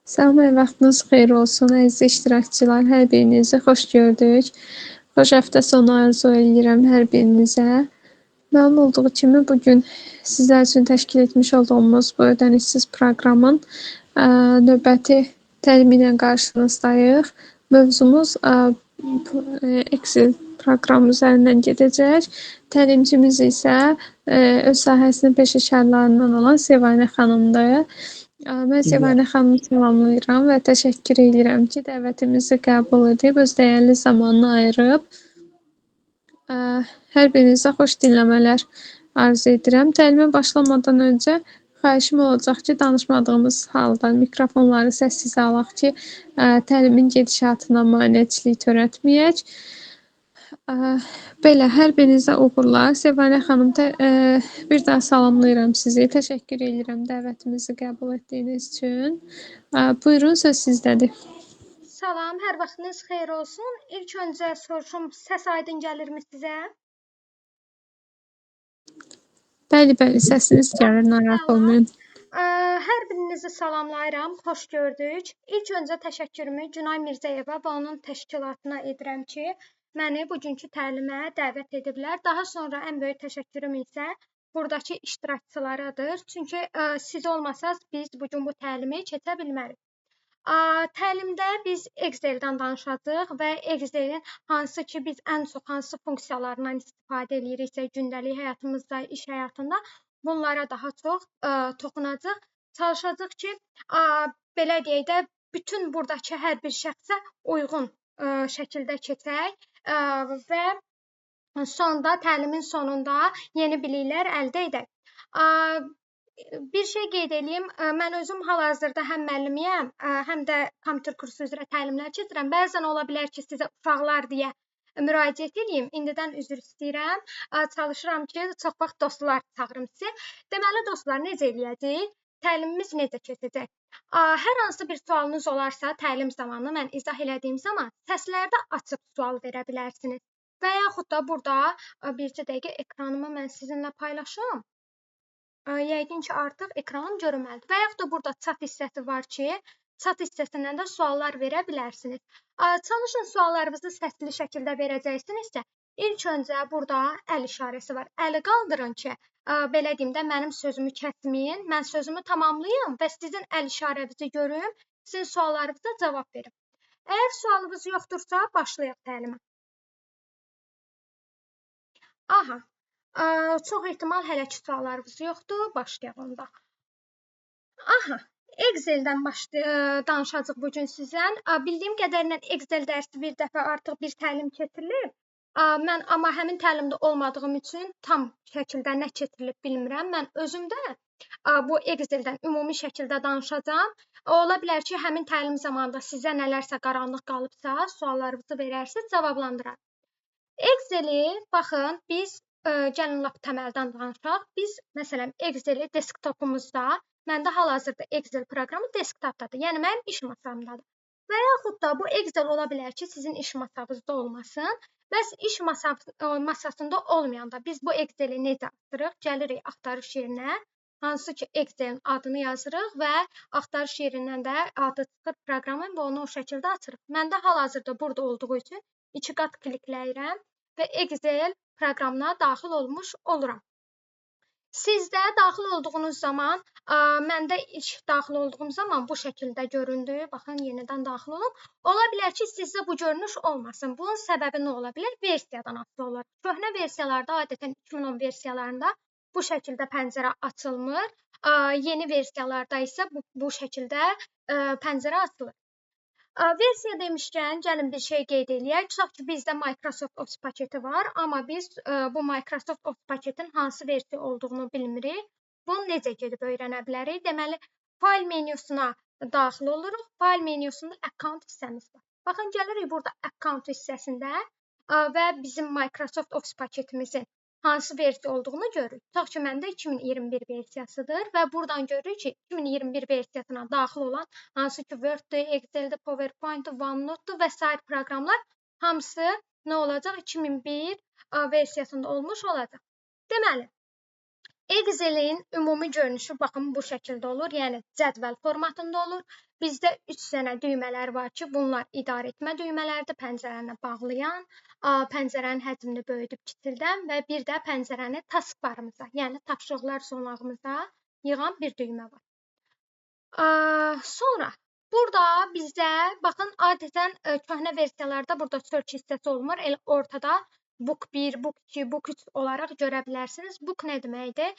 Salam, hər vaxtınız xeyir olsun, əziz iştirakçılar. Hər birinizi xoş gördük. Xoş həftə sonu arzu edirəm hər birinizə. Məlum olduğu kimi bugün sizlər üçün təşkil etmiş olduğumuz bu ödənişsiz proqramın növbəti təlimi ilə qarşınızdayıq. Mövzumuz Excel proqramı üzərindən gedəcək. Təlimçimiz isə öz sahəsinin peşəkarlarından olan Sevanə xanımdır. Mən Sevanə xanımı salamlayıram və təşəkkür edirəm ki, dəvətimizi qəbul edib, öz dəyərli zamanını ayırıb. Hər birinizə xoş dinləmələr arzu edirəm. Təlimə başlamadan öncə xahişim olacaq ki, danışmadığımız halda mikrofonları səssizə alaq ki, təlimin gedişatına maneçilik törətməyək. Belə, hər birinizə uğurlar. Sevanə xanım, bir daha salamlayıram sizi. Təşəkkür edirəm dəvətimizi qəbul etdiyiniz üçün. Buyurun, söz sizdədir. Salam, hər vaxtınız xeyir olsun. İlk öncə soruşum, səs aydın gəlirmi sizə? Bəli, səsiniz gəlir, narahat olmayın. Hər birinizi salamlayıram, xoş gördük. İlk öncə təşəkkürümü Günay Mirzəyevə və onun təşkilatına edirəm ki, məni bugünkü təlimə dəvət ediblər. Daha sonra ən böyük təşəkkürüm isə buradakı iştirakçılarıdır. Çünki siz olmasaz biz bugün bu təlimi keçə bilmərik. Təlimdə biz Excel-dən danışacağıq və Excel-in hansı ki biz ən çox hansı funksiyalarından istifadə ediriksə gündəlik həyatımızda, iş həyatında bunlara daha çox toxunacaq. Çalışacaq ki, belə deyək də bütün buradakı hər bir şəxsə uyğun şəkildə keçək və sonda təlimin sonunda yeni biliklər əldə edək. Bir şey qeyd edeyim, mən özüm hal-hazırda həm müəllimiyəm, həm də kompüter kursu üzrə təlimlər keçirəm. Bəzən ola bilər ki, sizə uşaqlar deyə müraciət edeyim. İndidən üzr istəyirəm. Çalışıram ki, çox vaxt dostlar çağırım sizi. Deməli, dostlar, necə eləyəcəyik? Təlimimiz necə keçəcək? Hər hansı bir sualınız olarsa, təlim zamanı mən izah elədiyim zaman səslərdə açıb sual verə bilərsiniz. Və yaxud da burada bircə dəqiqə ekranımı mən sizinlə paylaşım. Yəqin ki, artıq ekranım görünməlidir. Və yaxud da burada chat hissəsi var ki, chat hissəsindən də suallar verə bilərsiniz. Çalışın suallarınızı səsli şəkildə verəcəksinizsə, ilk öncə burada əl işarəsi var. Əli qaldırın ki, belə deyim də, mənim sözümü kəsməyin, mən sözümü tamamlayım və sizin əl işarənizi görüm, sizin suallarınıza cavab verim. Əgər sualınız yoxdursa, başlayaq təlimə. Aha. Çox ehtimal hələ ki suallarınız yoxdur, başlayaq onda. Aha, Excel-dən danışacaq bugün sizdən. Bildiyim qədərilə Excel dərsi bir dəfə artıq bir təlim keçirilib. Mən amma həmin təlimdə olmadığım üçün tam şəkildə nə keçirilib bilmirəm. Mən özüm də bu Excel-dən ümumi şəkildə danışacağam. Ola bilər ki, həmin təlim zamanında sizə nələrsə qaranlıq qalıbsa, suallarınızı verərsiniz, cavablandırar. Excel-i, baxın, biz gəlin lap təməldən danışaq. Biz, məsələn, Excel-i desktopumuzda, məndə hal-hazırda Excel proqramı desktopdadır, yəni mənim iş masamdadır. Və yaxud da bu Excel ola bilər ki, sizin iş masanızda olmasın. Bəs iş masasında olmayanda biz bu Excel-i necə açırıq? Gəlirik axtarış yerinə, hansı ki Excel-in adını yazırıq və axtarış yerindən də adı çıxır proqramın və onu o şəkildə açırıq. Məndə hal-hazırda burada olduğu üçün 2 qat klikləyirəm və Excel proqramına daxil olmuş oluram. Sizdə daxil olduğunuz zaman, məndə ilk daxil olduğum zaman bu şəkildə göründü. Baxın, yenidən daxil olum. Ola bilər ki, sizdə bu görünüş olmasın. Bunun səbəbi nə ola bilər? Versiyadan asılı olar. Köhnə versiyalarda, adətən 2010 versiyalarında bu şəkildə pəncərə açılmır. Yeni versiyalarda isə bu şəkildə pəncərə açılır. Versiya demişkən, gəlin bir şey qeyd eləyək. Tutaq ki, bizdə Microsoft Office paketi var, amma biz bu Microsoft Office paketin hansı versiya olduğunu bilmirik. Bunu necə gedib öyrənə bilərik? Deməli, fayl menyusuna daxil oluruq. Fayl menyusunda account hissəmiz var. Baxın, gəlirik burada account hissəsində və bizim Microsoft Office paketimizin hansı versiya olduğunu görürük. Tutaq ki, məndə 2021 versiyasıdır və buradan görürük ki, 2021 versiyasına daxil olan hansı ki Word-dür, Excel-dir, PowerPoint-dir, OneNote-dur və s. proqramlar hamısı nə olacaq? 2001 versiyasında olmuş olacaq. Deməli, Excel'in ümumi görünüşü baxın bu şəkildə olur. Yəni cədvəl formatında olur. Bizdə 3 dənə düymələr var ki, bunlar idarə etmə düymələridir. Pəncərəni bağlayan, pəncərənin həcmini böyüdüb kiçildən və bir də pəncərəni task barımıza, yəni tapşırıqlar zonağımıza yığan bir düymə var. Sonra burada bizdə baxın adətən köhnə versiyalarda burada search hissəsi olmur. Elə ortada book 1, book 2, book 3 olaraq görə bilərsiniz. Book nə deməkdir?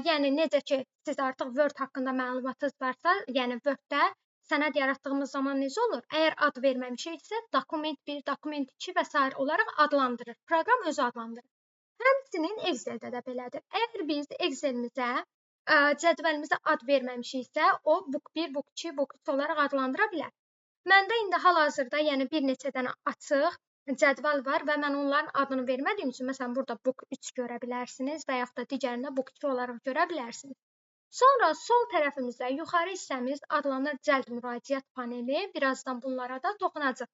Yəni necə ki siz artıq Word haqqında məlumatınız varsa, yəni Word-də sənəd yaratdığımız zaman necə olur? Əgər ad verməmişiksə, dokument 1, dokument 2 və s. olaraq adlandırır. Proqram özü adlandırır. Həmçinin Excel-də də belədir. Əgər biz Excel-imizə cədvəlimizə ad verməmişiksə, o book 1, book 2, book 3 olaraq adlandıra bilər. Məndə indi hal-hazırda, yəni bir neçə dənə açıq cədvəl var və mən onların adını vermədiyim üçün, məsələn, burada book 3 görə bilərsiniz və yaxud da digərində book 2 olaraq görə bilərsiniz. Sonra sol tərəfimizdə yuxarı hissəmiz adlanır cəld müraciət paneli. Birazdan bunlara da toxunacaq.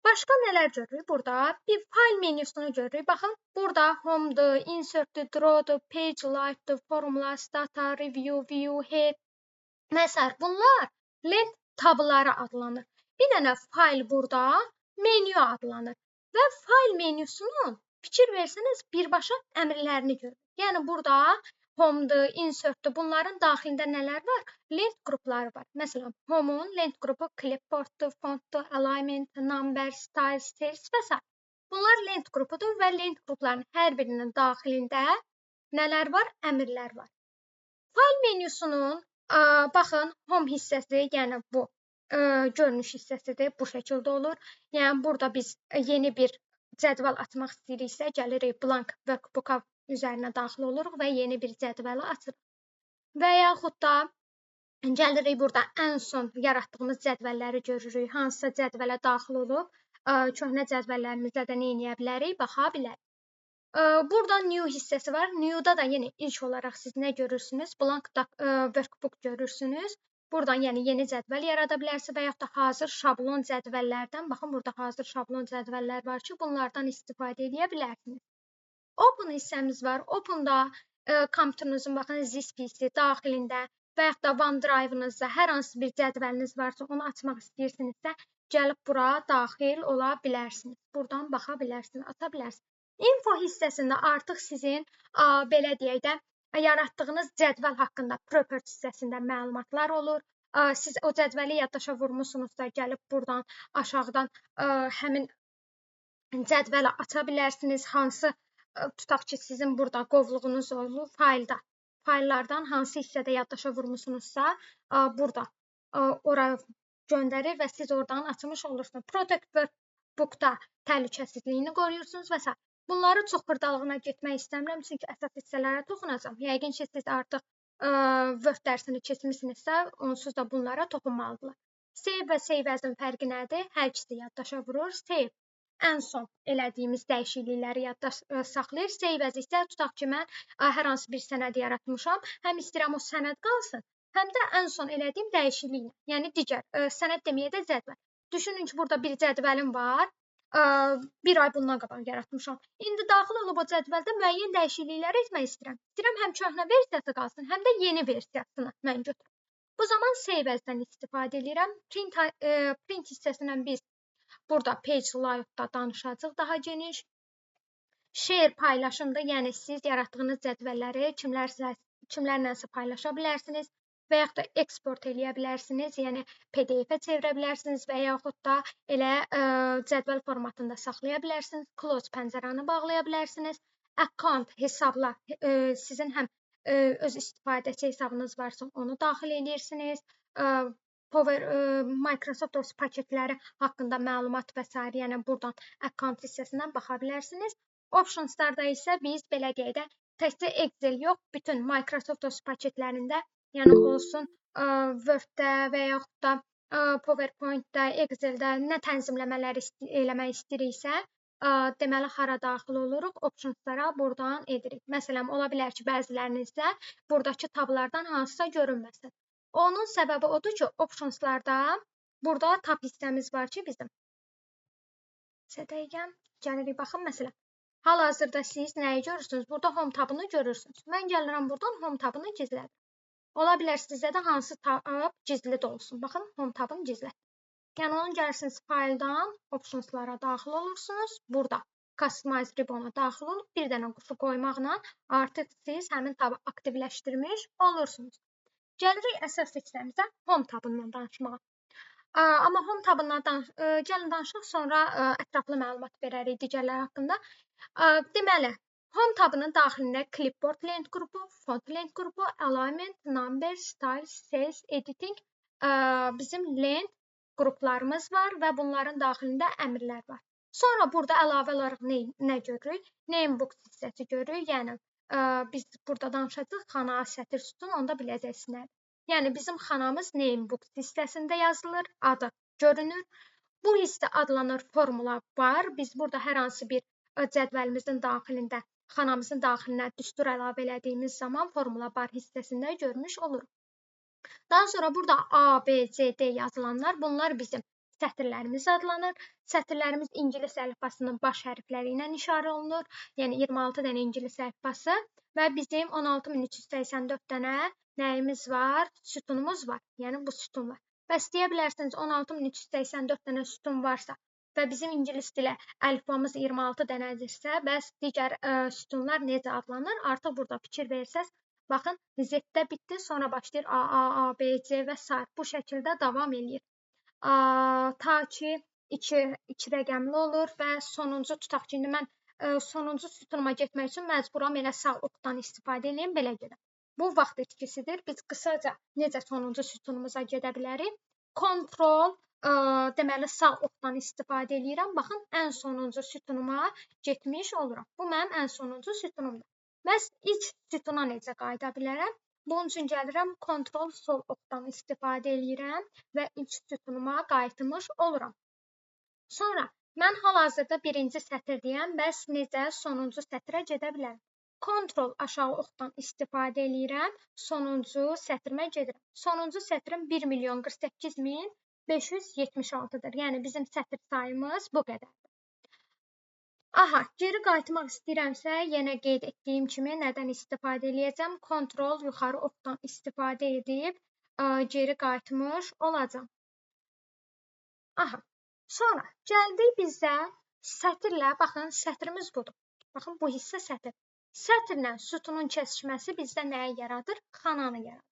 Başqa nələr görürük burada? Bir fayl menüsünü görürük. Baxın, burada home'dur, insert'dur, draw'dur, page life'dur, formulas, data, review, view, head və s. Bunlar lent tabları adlanır. Bir dənə fayl burada menyu adlanır və fayl menüsünün fikir versəniz birbaşa əmrlərini görürük. Yəni burada home'dur, insert'dur, bunların daxilində nələr var? Lent qrupları var. Məsələn, home'un lent qrupu clipboarddur, fontdur, alignment, number, style, sales və s. Bunlar lent qrupudur və lent qruplarının hər birinin daxilində nələr var? Əmrlər var. Fayl menüsünün baxın, home hissəsi, yəni bu görünüş hissəsidir, bu şəkildə olur. Yəni burada biz yeni bir cədvəl açmaq istəyiriksə, gəlirik blank workbook-a üzərinə daxil oluruq və yeni bir cədvəli açırıq. Və yaxud da gəlirik burada ən son yaratdığımız cədvəlləri görürük. Hansısa cədvələ daxil olub, köhnə cədvəllərimizdə də nə edə bilərik, baxa bilərik. Burada new hissəsi var. New'da da yenə ilk olaraq siz nə görürsünüz? Blank workbook görürsünüz. Buradan yəni yeni cədvəl yarada bilərsiniz və yaxud da hazır şablon cədvəllərdən, baxın burada hazır şablon cədvəllər var ki, bunlardan istifadə edə bilərsiniz. Open hissəmiz var. Open'da kompüterinizin baxın this PC daxilində və yaxud da OneDrive-ınızda hər hansı bir cədvəliniz varsa, onu açmaq istəyirsinizsə, gəlib bura daxil ola bilərsiniz. Buradan baxa bilərsiniz, aça bilərsiniz. Info hissəsində artıq sizin belə deyək də yaratdığınız cədvəl haqqında property hissəsində məlumatlar olur. Siz o cədvəli yaddaşa vurmusunuzsa, gəlib buradan aşağıdan həmin cədvəli aça bilərsiniz. Hansı tutaq ki, sizin burada qovluğunuz olur faylda. Fayllardan hansı hissədə yaddaşa vurmusunuzsa, burada ora göndərir və siz oradan açmış olursunuz. Protect workbook-da təhlükəsizliyini qoruyursunuz və s. Bunları çox xırdalığına getmək istəmirəm, çünki əsas hissələrə toxunacağam. Yəqin ki, siz artıq Word dərsini keçmisinizsə, onsuz da bunlara toxunmalıdırlar. Save və save as-ın fərqi nədir? Hər ikisi yaddaşa vurur. Save ən son elədiyimiz dəyişiklikləri yadda saxlayır. Save as isə tutaq ki, mən hər hansı bir sənəd yaratmışam, həm istəyirəm o sənəd qalsın, həm də ən son elədiyim dəyişikliklə, yəni digər sənəd deməyə də cədvəl. Düşünün ki, burada bir cədvəlim var. Bir ay bundan qabaq yaratmışam. İndi daxil olub o cədvəldə müəyyən dəyişikliklər etmək istəyirəm. İstəyirəm həm köhnə versiyası qalsın, həm də yeni versiyasını mən götürüm. Bu zaman save as-dan istifadə edirəm. Print hissəsindən biz burada page layout-da danışacağıq daha geniş. Share paylaşımda, yəni siz yaratdığınız cədvəlləri kimlərlənsə paylaşa bilərsiniz və yaxud da eksport eləyə bilərsiniz, yəni PDF-ə çevirə bilərsiniz və yaxud da elə cədvəl formatında saxlaya bilərsiniz. Close pəncərəni bağlaya bilərsiniz. Account hesabla sizin həm öz istifadəçi hesabınız varsa onu daxil edirsiniz. Microsoft Office paketləri haqqında məlumat və s. yəni buradan account hissəsindən baxa bilərsiniz. Optionslarda isə biz belə deyək də təkcə Excel yox, bütün Microsoft Office paketlərində, yəni olsun Word-də və yaxud da PowerPoint-də, Excel-də nə tənzimləmələri eləmək istəyiriksə, deməli hara daxil oluruq, optionslara buradan edirik. Məsələn, ola bilər ki, bəzilərinizdə buradakı tablardan hansısa görünməsin. Onun səbəbi odur ki, optionslarda burada tab hissəmiz var ki, bizim. Gəlirik, baxın, məsələn. Hal-hazırda siz nəyi görürsünüz? Burada home tabını görürsünüz. Mən gəlirəm buradan home tabını gizlədim. Ola bilər sizdə də hansı tab gizli də olsun. Baxın, home tabını gizlət. Yəni onu gəlirsiniz fayldan optionslara daxil olursunuz. Burada customize ribbona daxil olub bir dənə quşu qoymaqla artıq siz həmin tabı aktivləşdirmiş olursunuz. Gəlirik əsas seçkimizə home tabından danışmağa. Amma home tabından gəlin danışaq, sonra ətraflı məlumat verərik digərləri haqqında. Deməli, home tabının daxilində clipboard lent qrupu, font lent qrupu, alignment, number, style, sales, editing bizim lent qruplarımız var və bunların daxilində əmrlər var. Sonra burada əlavə olaraq nə görürük? Namebook hissəsi görürük. Yəni biz burada danışacağıq xana, sətir, sütun, onda biləcəksiniz nədir. Yəni bizim xanamız namebook hissəsində yazılır, adı görünür. Bu hissə adlanır formula var. Biz burada hər hansı bir cədvəlimizin daxilində, xanamızın daxilinə düstur əlavə elədiyimiz zaman formula bar hissəsində görmüş oluruq. Daha sonra burada A, B, C, D yazılanlar, bunlar bizim sətirlərimiz adlanır. Sətirlərimiz ingilis əlifbasının baş hərfləri ilə işarə olunur. Yəni 26 dənə ingilis əlifbası və bizim 16384 dənə nəyimiz var? Sütunumuz var. Yəni bu sütun var. Və istəyə bilərsiniz 16384 dənə sütun varsa və bizim ingilis dilə əlifbamız 26 dənədirsə, bəs digər sütunlar necə adlanır? Artıq burada fikir versəz, baxın, Z-də bitdi, sonra başlayır A, B, C və s. Bu şəkildə davam eləyir. Ta ki 2 rəqəmli olur və sonuncu tutaq ki, indi mən sonuncu sütunuma getmək üçün məcburam elə sağ oxdan istifadə edeyim, belə gedim. Bu vaxt itkisidir. Biz qısaca necə sonuncu sütunumuza gedə bilərik? Kontrol, deməli sağ oxdan istifadə edirəm. Baxın, ən sonuncu sütunuma getmiş oluram. Bu mənim ən sonuncu sütunumdur. Bəs ilk sütuna necə qayıda bilərəm? Bunun üçün gəlirəm, kontrol sol oxdan istifadə edirəm və ilk sütunuma qayıtmış oluram. Sonra mən hal-hazırda birinci sətirdəyəm, bəs necə sonuncu sətrə gedə bilərəm? Kontrol aşağı oxdan istifadə edirəm, sonuncu sətrimə gedirəm. Sonuncu sətrim 1.048.576-dır. Yəni bizim sətr sayımız bu qədərdir. Aha, geri qayıtmaq istəyirəmsə, yenə qeyd etdiyim kimi nədən istifadə edəcəm? Kontrol yuxarı oxdan istifadə edib geri qayıtmış olacam. Aha, sonra gəldik bizə sətirlə, baxın, sətrimiz budur. Baxın, bu hissə sətir. Sətirlə sütunun kəsişməsi bizdə nəyi yaradır? Xananı yaradır.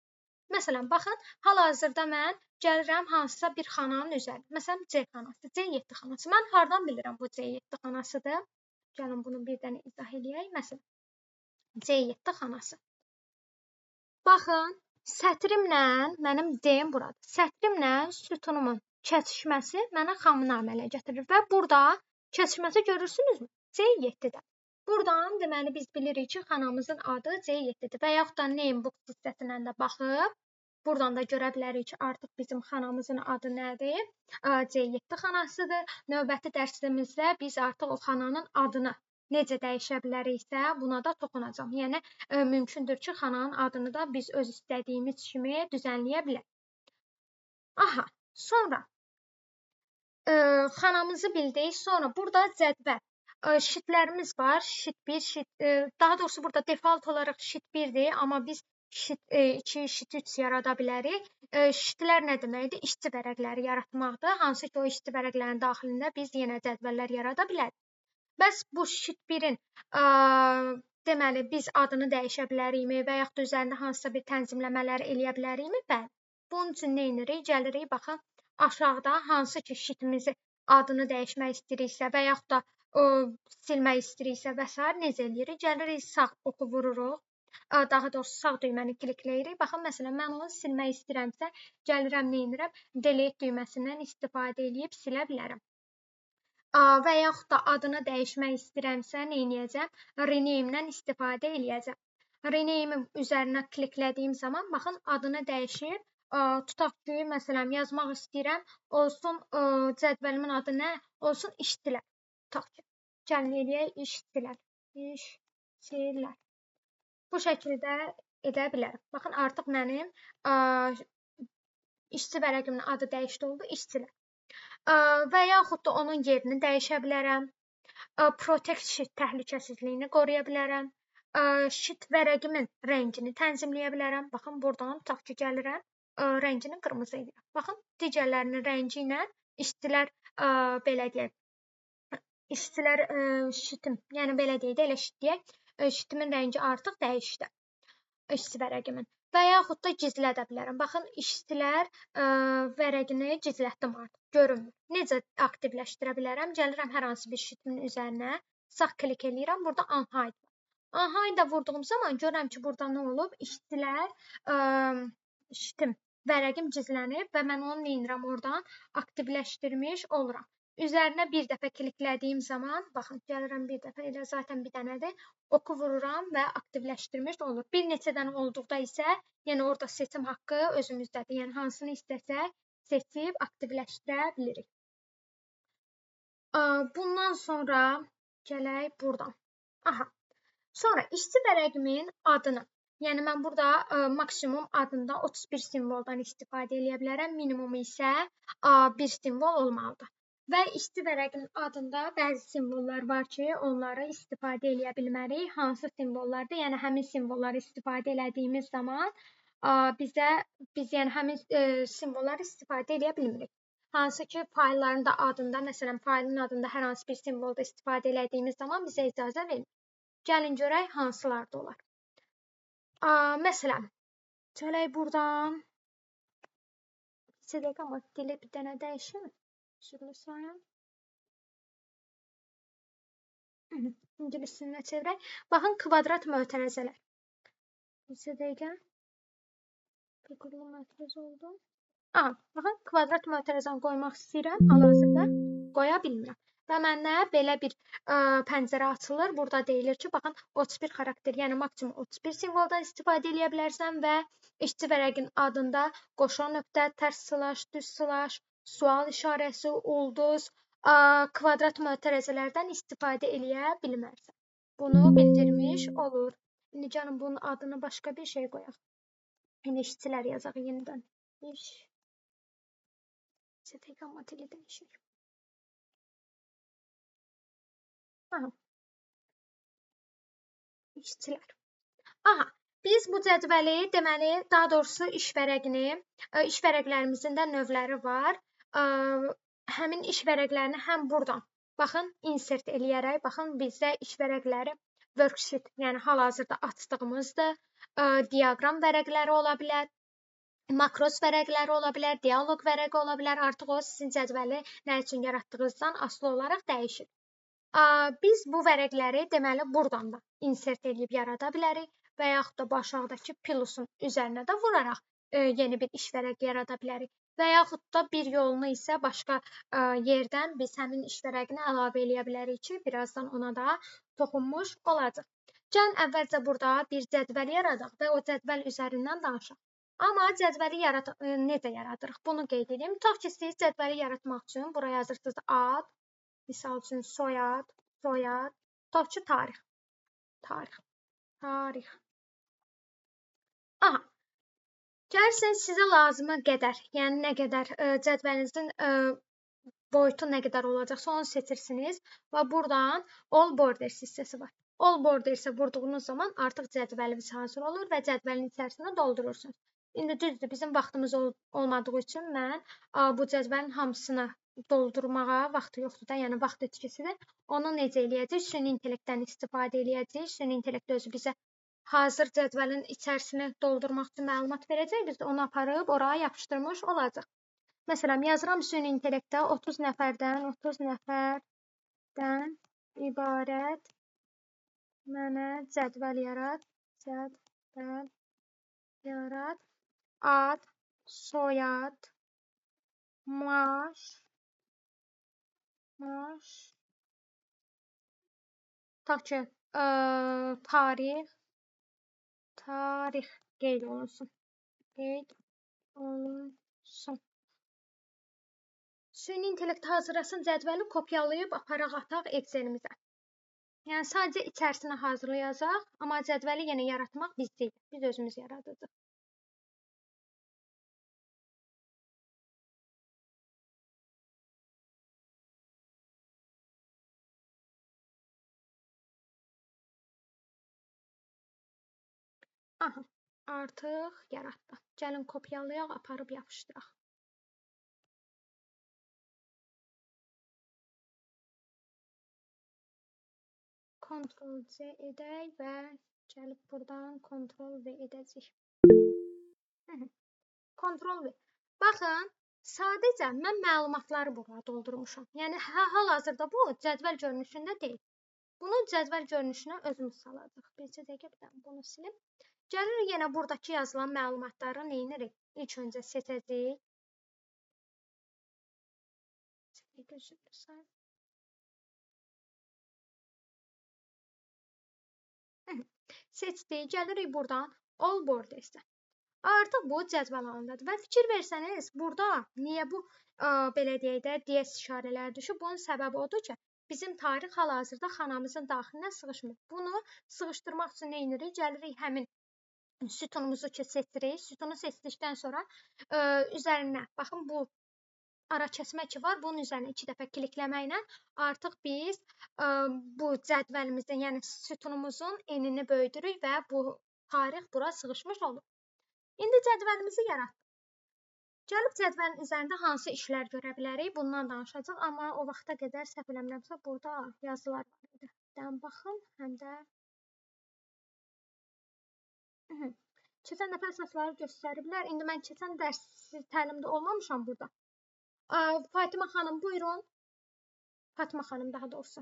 Məsələn, baxın, hal-hazırda mən gəlirəm hansısa bir xananın üzərinə. Məsələn, C xanası, C7 xanası. Mən hardan bilirəm bu C7 xanasıdır? Gəlin bunu bir dənə izah eləyək. Məsələn, C7 xanası. Baxın, sətrimlə, mənim D-im buradır. Sətrimlə sütunumun kəsişməsi mənə xananı əmələ gətirir və burada kəsişməsi görürsünüzmü? C7-də. Buradan deməli biz bilirik ki, xanamızın adı C7-dir və yaxud da namebook hissəsindən də baxıb buradan da görə bilərik ki, artıq bizim xanamızın adı nədir? C7 xanasıdır. Növbəti dərsimizdə biz artıq o xananın adını necə dəyişə biləriksə, buna da toxunacağam. Yəni mümkündür ki, xananın adını da biz öz istədiyimiz kimi düzənləyə bilərik. Aha, sonra xanamızı bildik. Sonra burada cədvəl şitlərimiz var. Şit 1, şit, daha doğrusu burada default olaraq şit 1-dir, amma biz şit 2, şit 3 yarada bilərik. Şitlər nə deməkdir? İşçi vərəqləri yaratmaqdır. Hansı ki, o işçi vərəqlərinin daxilində biz yenə cədvəllər yarada bilərik. Bəs bu şit 1-in deməli biz adını dəyişə bilərikmi və yaxud da üzərində hansısa bir tənzimləmələr eləyə bilərikmi? Bəli. Bunun üçün nə edirik? Gəlirik, baxın, aşağıda hansı ki, şitimizi adını dəyişmək istəyiriksə və yaxud da silmək istəyiriksə və s. necə eləyirik? Gəlirik, sağ oxu vururuq. Daha doğrusu sağ düyməni klikləyirik. Baxın, məsələn, mən onu silmək istəyirəmsə, gəlirəm, nə edirəm? Delete düyməsindən istifadə edib silə bilərəm. Və yaxud da adını dəyişmək istəyirəmsə, nə edəcəm? Rename-dən istifadə edəcəm. Rename-in üzərinə kliklədiyim zaman, baxın, adını dəyişib, tutaq ki, məsələn, yazmaq istəyirəm, olsun, cədvəlimin adı nə? Olsun, işçilər. Tutaq ki, gəlin eləyək, işçilər. Bu şəkildə edə bilərəm. Baxın, artıq mənim işçi vərəqimin adı dəyişdi oldu, işçilər. Və yaxud da onun yerini dəyişə bilərəm. Protect sheet təhlükəsizliyini qoruya bilərəm. Sheet vərəqimin rəngini tənzimləyə bilərəm. Baxın, buradan tutaq ki, gəlirəm, rəngini qırmızı edirəm. Baxın, digərlərinin rəngi ilə işçilər belə deyək, işçilər sheetim, yəni belə deyək də, elə sheet deyək, sheetimin rəngi artıq dəyişdi. İşçi vərəqimin və yaxud da gizlədə bilərəm. Baxın, işçilər vərəqini gizlətdim artıq, görünmür. Necə aktivləşdirə bilərəm? Gəlirəm hər hansı bir sheetimin üzərinə, sağ klik eləyirəm, burada unhide var. Unhide vurduğum zaman görürəm ki, burada nə olub? İşçilər sheetim, vərəqim gizlənib və mən onu nə edirəm oradan aktivləşdirmiş oluram. Üzərinə bir dəfə kliklədiyim zaman, baxın, gəlirəm bir dəfə, elə zaten bir dənədir, oku vururam və aktivləşdirmiş olur. Bir neçə dənə olduqda isə, yəni orada seçim haqqı özümüzdədir. Yəni hansını istəsək, seçib aktivləşdirə bilirik. Bundan sonra gələk buradan. Aha. Sonra işçi vərəqimin adını, yəni mən burada maksimum adında 31 simvoldan istifadə edə bilərəm, minimum isə 1 simvol olmalıdır. Və işçi vərəqinin adında bəzi simvollar var ki, onları istifadə edə bilmərik. Hansı simvollardır? Yəni həmin simvolları istifadə elədiyimiz zaman biz yəni həmin simvolları istifadə edə bilmirik. Hansı ki, faylların da adında, məsələn, faylın adında hər hansı bir simvolda istifadə elədiyimiz zaman bizə icazə vermir. Gəlin görək hansılar da olar. Məsələn, gələk buradan. Silək, amma dili bir dənə dəyişim. Sürülü sayım. İngilisindən çevirək. Baxın, kvadrat mötərizələr. Neçə dəqiqə? Qurulu mötərizə oldu. Baxın, kvadrat mötərizəni qoymaq istəyirəm. Hal-hazırda qoya bilmirəm. Və məndə belə bir pəncərə açılır. Burada deyilir ki, baxın, 31 xarakter, yəni maksimum 31 simvoldan istifadə edə bilərsən və işçi vərəqin adında qoşan nöqtə, tərs slash, düz slash, sual işarəsi, ulduz, kvadrat mötərizələrdən istifadə edə bilmərsən. Bunu bildirmiş olur. İndi gəlin bunun adını başqa bir şey qoyaq. İndi işçilər yazaq yenidən. Amma dili dəyişir. İşçilər. Aha, biz bu cədvəli, deməli, daha doğrusu iş vərəqini, iş vərəqlərimizin də növləri var. Həmin iş vərəqlərini həm buradan, baxın, insert eləyərək, baxın, bizdə iş vərəqləri worksheet, yəni hal-hazırda açdığımızdır. Diaqram vərəqləri ola bilər, makros vərəqləri ola bilər, dialoq vərəqi ola bilər. Artıq o sizin cədvəli nə üçün yaratdığınızdan asılı olaraq dəyişir. Biz bu vərəqləri deməli buradan da insert edib yarada bilərik və yaxud da bu aşağıdakı plusun üzərinə də vuraraq yeni bir iş vərəqi yarada bilərik. Və yaxud da bir yolunu isə başqa yerdən biz həmin iş vərəqini əlavə edə bilərik ki, birazdan ona da toxunmuş olacaq. Gəlin əvvəlcə burada bir cədvəl yaradaq və o cədvəl üzərindən danışaq. Amma cədvəli necə yaradırıq? Bunu qeyd edeyim. Tutaq ki, siz cədvəli yaratmaq üçün buraya yazırsınız ad, misal üçün soyad, tutaq ki, tarix. Aha, gəlsin sizə lazımı qədər, yəni nə qədər cədvəlinizin boyutu nə qədər olacaqsa onu seçirsiniz və buradan all borders hissəsi var. All bordersə vurduğunuz zaman artıq cədvəliniz hazır olur və cədvəlin içərisində doldurursunuz. İndi düzdür, bizim vaxtımız olmadığı üçün mən bu cədvəlin hamısını doldurmağa vaxtı yoxdur da, yəni vaxt itkisidir. Onu necə eləyəcəyik? Süni intellektdən istifadə eləyəcəyik. Süni intellekt özü bizə hazır cədvəlin içərisini doldurmaq üçün məlumat verəcək. Biz onu aparıb oraya yapışdırmış olacaq. Məsələn, yazıram süni intellektdə 30 nəfərdən ibarət mənə cədvəl yarat. Ad, soyad, maaş, tutaq ki, tarix qeyd olunsun. Süni intellekt hazırlasın cədvəli kopyalayıb aparaq ataq Excelimizə. Yəni sadəcə içərisini hazırlayacaq, amma cədvəli yenə yaratmaq bizdəyik. Biz özümüz yaradacağıq. Aha, artıq yaratdı. Gəlin kopyalayaq, aparıb yapışdıraq. Ctrl-C edək və gəlib buradan Ctrl-V edəcək. Ctrl-V. Baxın, sadəcə mən məlumatları bura doldurmuşam. Yəni hal-hazırda bu cədvəl görünüşündə deyil. Bunu cədvəl görünüşünə özümüz salacağıq. Bircə dəqiqə bunu silim. Gəlirik yenə buradakı yazılan məlumatları nə edirik? İlk öncə seçəcəyik. Seçdik, gəlirik buradan All Borders-ə. Artıq bu cədvəl halındadır və fikir versəniz, burada niyə bu belə deyək də DS işarələri düşüb? Bunun səbəbi odur ki, bizim tarix hal-hazırda xanamızın daxilinə sığışmır. Bunu sığışdırmaq üçün nə edirik? Gəlirik həmin sütunumuzu seçirik. Sütunu seçdikdən sonra üzərinə, baxın bu ara kəsmə ki var, bunun üzərinə 2 dəfə klikləməklə artıq biz bu cədvəlimizin, yəni sütunumuzun enini böyüdürük və bu tarix bura sığışmış olur. İndi cədvəlimizi yaratdıq. Gəlib cədvəlin üzərində hansı işlər görə bilərik? Bundan danışacağıq, amma o vaxta qədər səhv eləmirəmsə burada yazılar var idi. Dən baxın, həm də keçən dəfə əsasları göstəriblər. İndi mən keçən dərs təlimdə olmamışam burada. Fatimə xanım, buyurun. Fatimə xanım daha doğrusu.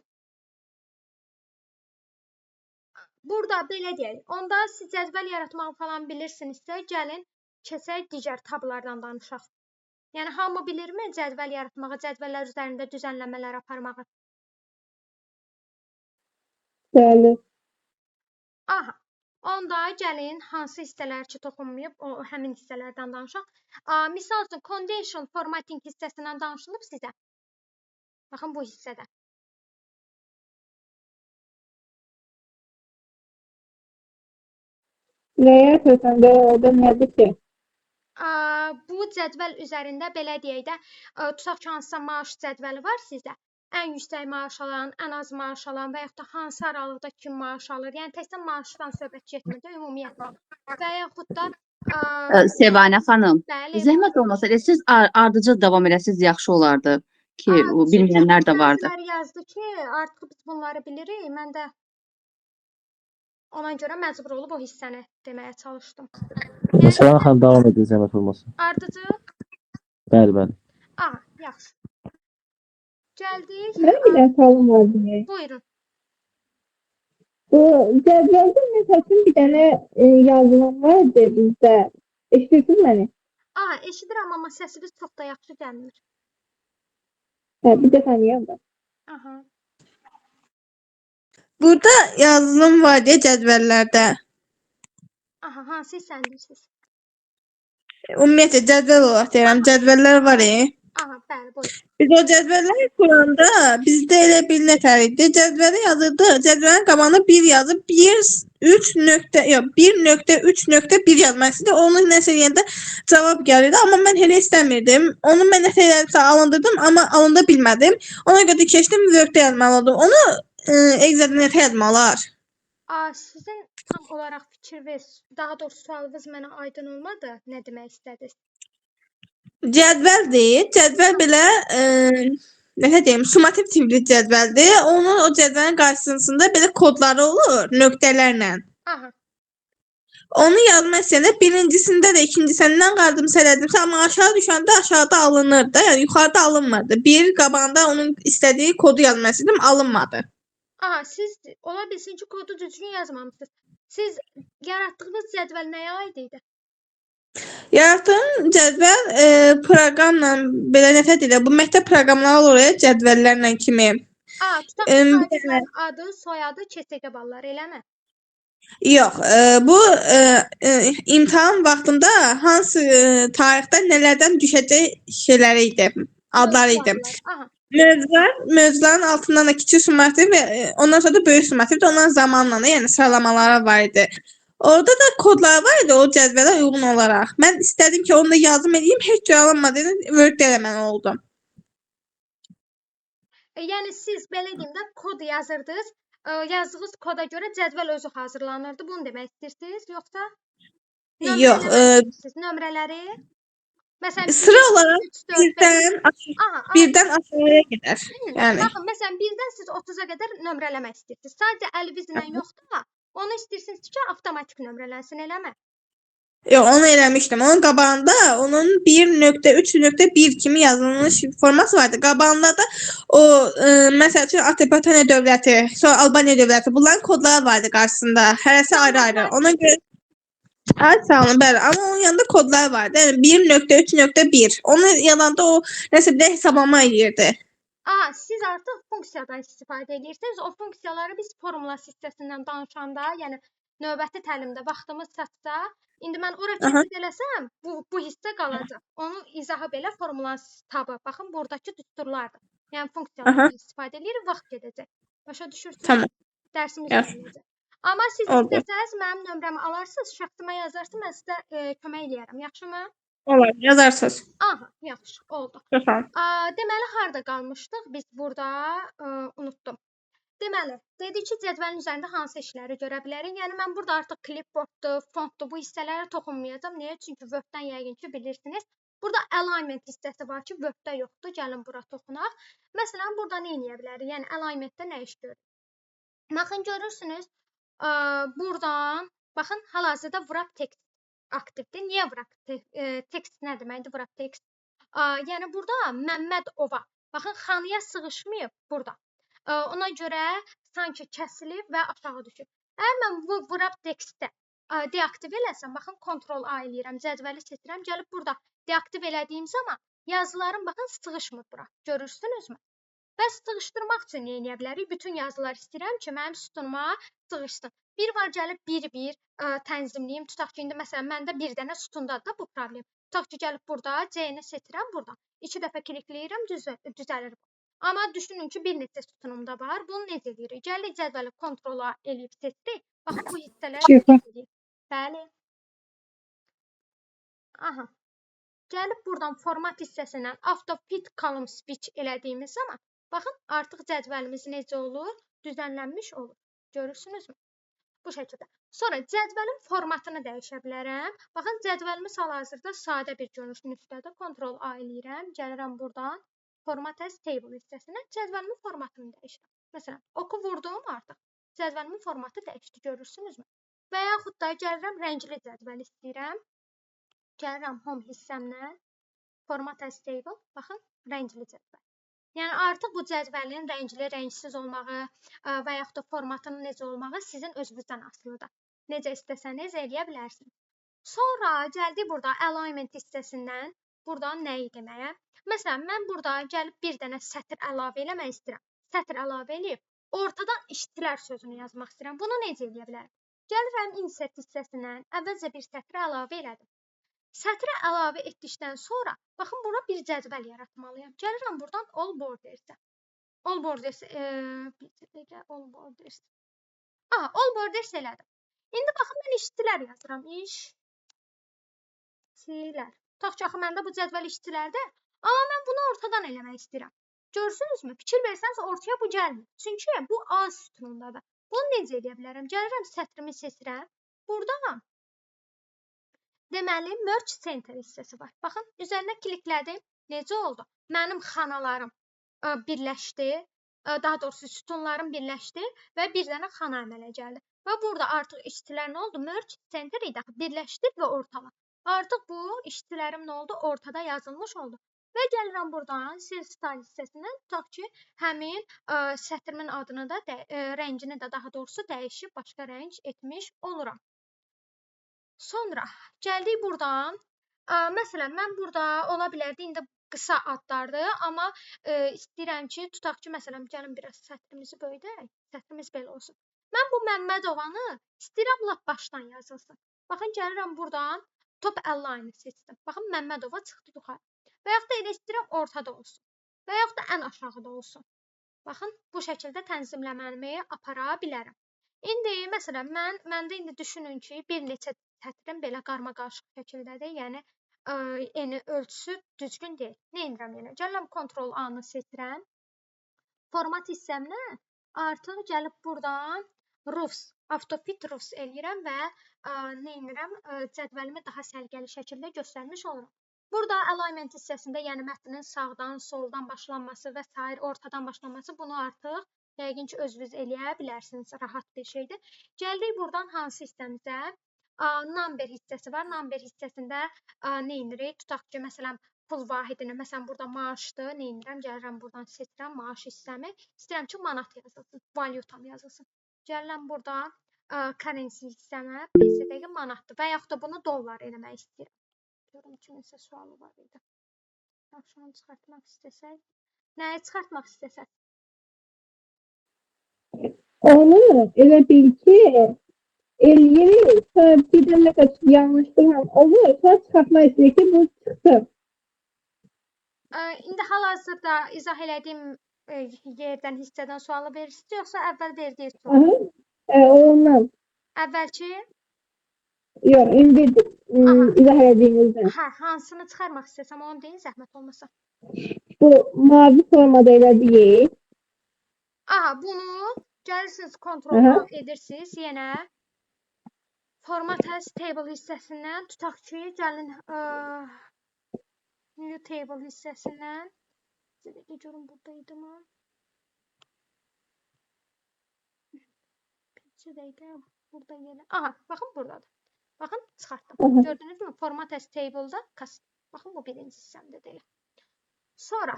Burada belə deyək. Onda siz cədvəl yaratmağı falan bilirsinizsə, gəlin keçək digər tablardan danışaq. Yəni hamı bilirmi cədvəl yaratmağı, cədvəllər üzərində düzənləmələr aparmağı? Bəli. Aha. Onda gəlin hansı hissələr ki toxunmayıb, o həmin hissələrdən danışaq. Misal üçün condition formatting hissəsindən danışılıb sizə. Baxın bu hissədə. Nəyə əsasən də orada nədir ki? Bu cədvəl üzərində belə deyək də, tutaq ki, hansısa maaş cədvəli var sizdə. Ən yüksək maaş alan, ən az maaş alan və yaxud da hansı aralıqda kim maaş alır. Yəni təkcə maaşdan söhbət getmir də ümumiyyətlə. Və yaxud da Səbanə xanım, bəli. zəhmət olmasa siz ardıcıl davam eləsəz yaxşı olardı ki, bilməyənlər də vardı. Çünki yazdı ki, artıq biz bunları bilirik. Mən də ona görə məcbur olub o hissəni deməyə çalışdım. Səbanə xanım davam edin zəhmət olmasa. Ardıcıl? Bəli, bəli. Yaxşı. Gəldik. Mənim bir dənə sualım var deyə. Buyurun. Bu cədvəldə məsələn bir dənə yazılan var idi bizdə. Eşidirsiniz məni? Eşidirəm, amma səsiniz çox da yaxşı gəlmir. Bir dəfə deyəm də. Aha. Burada yazılım var deyə cədvəllərdə. Aha, hansı hissəni deyirsiniz? Ümumiyyətlə cədvəl olaraq deyirəm, cədvəllər var. Aha, bəli, buyurun. Biz o cədvəlləri kuranda bizdə elə bir nətər idi. Cədvəli yazırdı. Cədvəlin qabağına 1 yazıb 1.3.1 yazmaq istəyirdi. Onu nəsə deyəndə cavab gəlirdi, amma mən elə istəmirdim. Onu mən nəsə eləsə alındırdım, amma alında bilmədim. Ona görə keçdim Word-də yazmalı oldum. Onu Excel-də nətə yazmalılar? Sizin tam olaraq fikir və daha doğrusu sualınız mənə aydın olmadı. Nə demək istədiniz? Cədvəldir. Cədvəl belə nə deyim, summativ tipli cədvəldir. Onun o cədvəlin qarşısında belə kodları olur, nöqtələrlə. Aha. Onu yazmaq istəyəndə birincisində də ikincisindən qardımsa elədimsə, amma aşağı düşəndə aşağıda alınırdı. Yəni yuxarıda alınmadı. Bir qabağında onun istədiyi kodu yazmaq istədim, alınmadı. Siz ola bilsin ki, kodu düzgün yazmamışsınız. Siz yaratdığınız cədvəl nəyə aid idi? Yaratdığım cədvəl proqramla belə nətə deyirlər, bu məktəb proqramları olur ya, cədvəllərlə kimi. Tutaq ki, sahibinin adı, soyadı, KSK balları, eləmi? Yox, bu imtahan vaxtında hansı tarixdə nələrdən düşəcək şeyləri idi, adları idi. Mövzuların altından da kiçik summativ və ondan sonra da böyük summativ də onların zamanla, yəni sıralamaları var idi. Orada da kodlar var idi o cədvələ uyğun olaraq. Mən istədim ki, onu da yazım edeyim, heç cür alınmadı, Word-də eləməli oldum. Yəni siz belə deyim də kod yazırdınız, yazdığınız koda görə cədvəl özü hazırlanırdı. Bunu demək istəyirsiniz, yoxsa? Yox, Nömrələmək istəyirsiniz nömrələri. Məsələn, sıra 1, olaraq 2, 3, 4, 5. birdən aşağıya gedər. Yəni Baxın, məsələn, 1-dən siz 30-a qədər nömrələmək istəyirsiniz. Sadəcə əlinizlə yoxdur da, onu istəyirsiniz ki, avtomatik nömrələnsin, eləmi? yox, onu eləmişdim. Onun qabağında onun 1.3.1 kimi yazılmış forması vardı. Qabağında da o məsəl üçün Azərbaycan dövləti, sonra Albaniya dövləti bunların kodları vardı qarşısında. Hərəsi ayrı-ayrı. Ona görə sağ olun, bəli. Amma onun yanında kodlar vardı. Yəni 1.3.1. Onu yazanda o nəsə bir də hesablama edirdi. Siz artıq funksiyadan istifadə edirsiniz. O funksiyaları biz formula hissəsindən danışanda, yəni növbəti təlimdə vaxtımız çatsa, indi mən ora keçid eləsəm, bu hissə qalacaq. Onu izahı belə formulanın tabı. Baxın, buradakı düsturlardır. Yəni funksiyalardan istifadə edirik, vaxt gedəcək. Başa düşürsünüz? Tamam. Dərsimiz Yes. olacaq. Amma siz Oldu. istəsəniz mənim nömrəmi alarsınız, şəxsimə yazarsınız, mən sizə kömək eləyərəm. Yaxşımı? Olar, yazarsınız. Aha, yaxşı, oldu. Tamam. Deməli, harda qalmışdıq? Biz burada unutdum. Deməli, dedik ki, cədvəlin üzərində hansı işləri görə bilərik? Yəni, mən burada artıq clipboarddur, fontdur, bu hissələrə toxunmayacağam. Niyə? Çünki Word-dən yəqin ki, bilirsiniz. Burada alignment hissəsi var ki, Word-də yoxdur. Gəlin bura toxunaq. Məsələn, burada nə edə bilərik? Yəni, alignment-də nə iş görür? Baxın, görürsünüz, buradan, baxın, hal-hazırda wrap text aktivdir. Niyə wrap text nə deməkdir wrap text? Yəni, burada Məmmədova, baxın, xanıya sığışmayıb burada. Ona görə sanki kəsilib və aşağı düşüb. Əgər mən bu wrap textdə deaktiv eləsəm, baxın, Ctrl-A eləyirəm, cədvəli seçirəm, gəlib burada deaktiv elədiyim zaman yazılarım, baxın, sığışmır bura. Görürsünüzmü? Bəs sığışdırmaq üçün nə edə bilərik? Bütün yazılar istəyirəm ki, mənim sütunuma sığışsın. Bir var gəlib bir-bir tənzimləyim. Tutaq ki, indi məsələn, məndə bir dənə sütundadır da bu problem. Tutaq ki, gəlib burada C-ni seçirəm buradan. 2 dəfə klikləyirəm, düzəlir. Amma düşünün ki, bir neçə sütunumda var. Bunu necə edirik? Gəlirik cədvəli Ctrl-A eləyib seçdik. Baxın, bu hissələr seçilir. Bəli. Aha. Gəlib buradan format hissəsindən autofit column switch elədiyimiz zaman, baxın, artıq cədvəlimiz necə olur? Düzənlənmiş olur. Görürsünüzmü? Bu şəkildə. Sonra cədvəlin formatını dəyişə bilərəm. Baxın, cədvəlimiz hal-hazırda sadə bir görünüşün üstədir. Ctrl-A eləyirəm. Gəlirəm buradan format as table hissəsinə. Cədvəlimin formatını dəyişirəm. Məsələn, oku vurdum artıq. Cədvəlimin formatı dəyişdi. Görürsünüzmü? Və yaxud da gəlirəm rəngli cədvəl istəyirəm. Gəlirəm home hissəmdən. Format as table. Baxın, rəngli cədvəl. Yəni, artıq bu cədvəlin rəngli, rəngsiz olmağı və yaxud da formatının necə olmağı sizin özünüzdən asılıdır. Necə istəsəniz eləyə bilərsiniz. Sonra gəldik burada alignment hissəsindən buradan nəyi deməyə? Məsələn, mən burada gəlib bir dənə sətir əlavə eləmək istəyirəm. Sətir əlavə eləyib, ortadan işçilər sözünü yazmaq istəyirəm. Bunu necə eləyə bilərəm? Gəlirəm insert hissəsindən əvvəlcə bir sətir əlavə elədim. Sətrə əlavə etdikdən sonra, baxın, bura bir cədvəl yaratmalıyam. Gəlirəm buradan all borders. All borders, all borders. All borders elədim. İndi baxın, mən işçilər yazıram. İşçilər. Tutaq ki, axı, məndə bu cədvəl işçilərdə, amma mən bunu ortadan eləmək istəyirəm. Görsünüzmü? Fikir versəniz, ortaya bu gəlmir. Çünki bu A sütunundadır. Bunu necə edə bilərəm? Gəlirəm, sətrimi seçirəm. Burada deməli, merge center hissəsi var. Baxın, üzərinə kliklədim. Necə oldu? Mənim xanalarım birləşdi. Daha doğrusu sütunlarım birləşdi və bir dənə xana əmələ gəldi. Və burada artıq işçilər nə oldu? Merge center idi. Birləşdir və ortala. Artıq bu işçilərim nə oldu? Ortada yazılmış oldu. Və gəlirəm buradan cell style hissəsindən. Tutaq ki, həmin sətrimin adını da, rəngini də daha doğrusu dəyişib başqa rəng etmiş oluram. Sonra gəldik buradan. Məsələn, mən burada ola bilərdi, indi qısa adlardır, amma istəyirəm ki, tutaq ki, məsələn, gəlin biraz sətrimizi böyüdək, sətrimiz belə olsun. Mən bu Məmmədovanı istəyirəm lap başdan yazılsın. Baxın, gəlirəm buradan top align-ı seçdim. Baxın, Məmmədova çıxdı yuxarı. Və yaxud da elə istəyirəm ortada olsun. Və yaxud da ən aşağıda olsun. Baxın, bu şəkildə tənzimləməni apara bilərəm. İndi, məsələn, məndə indi düşünün ki, bir neçə sətrim belə qarma-qarışıq şəkildədir. Yəni, eni ölçüsü düzgün deyil. Nə edirəm yəni? Gəlirəm Ctrl-A-nı seçirəm. Format hissəmdən artıq gəlib buradan Autofit Rus eləyirəm və nə edirəm? Cədvəlimi daha səliqəli şəkildə göstərmiş olurum. Burada alignment hissəsində, yəni mətnin sağdan, soldan başlanması və sair ortadan başlanması, bunu artıq yəqin ki özünüz eləyə bilərsiniz, rahat bir şeydir. Gəldik buradan hansı hissəmizə? Number hissəsi var. Number hissəsində nə edirik? Tutaq ki, məsələn, pul vahidini, məsələn, burada maaşdır. Nə edirəm? Gəlirəm buradan seçirəm maaş hissəmi. İstəyirəm ki, manat yazılsın, valyutam yazılsın. Gəlirəm buradan currency hissəmə, BCD manatdır və yaxud da bunu dollar eləmək istəyirəm. Görüm kiminsə sualı var idi. Yaxşını çıxartmaq istəsək. Nəyi çıxartmaq istəsək? Onu elə bil ki, eləyirik, bir dənə yanlışlıqla olur, sonra çıxartmaq istəyir ki, bu çıxsın. İndi hal-hazırda izah elədiyim yerdən, hissədən sualı verirsiniz, yoxsa əvvəl verdiyiniz sualı? Ondan. Əvvəlki? Yox, indi izah elədiyinizdən. Hansını çıxarmaq istəsəm, onu deyin, zəhmət olmasa. Bu mavi formada elədiyik. Bunu gəlirsiniz, kontrol edirsiniz, yenə format as table hissəsindən tutaq ki, gəlin new table hissəsindən sizə görün buradaydı mı? Bir dəqiqə, burada yenə. Baxın buradadır. Baxın, çıxartdım. Gördünüz mü? Format as table'da baxın, bu birinci hissəmdə deyil. Sonra,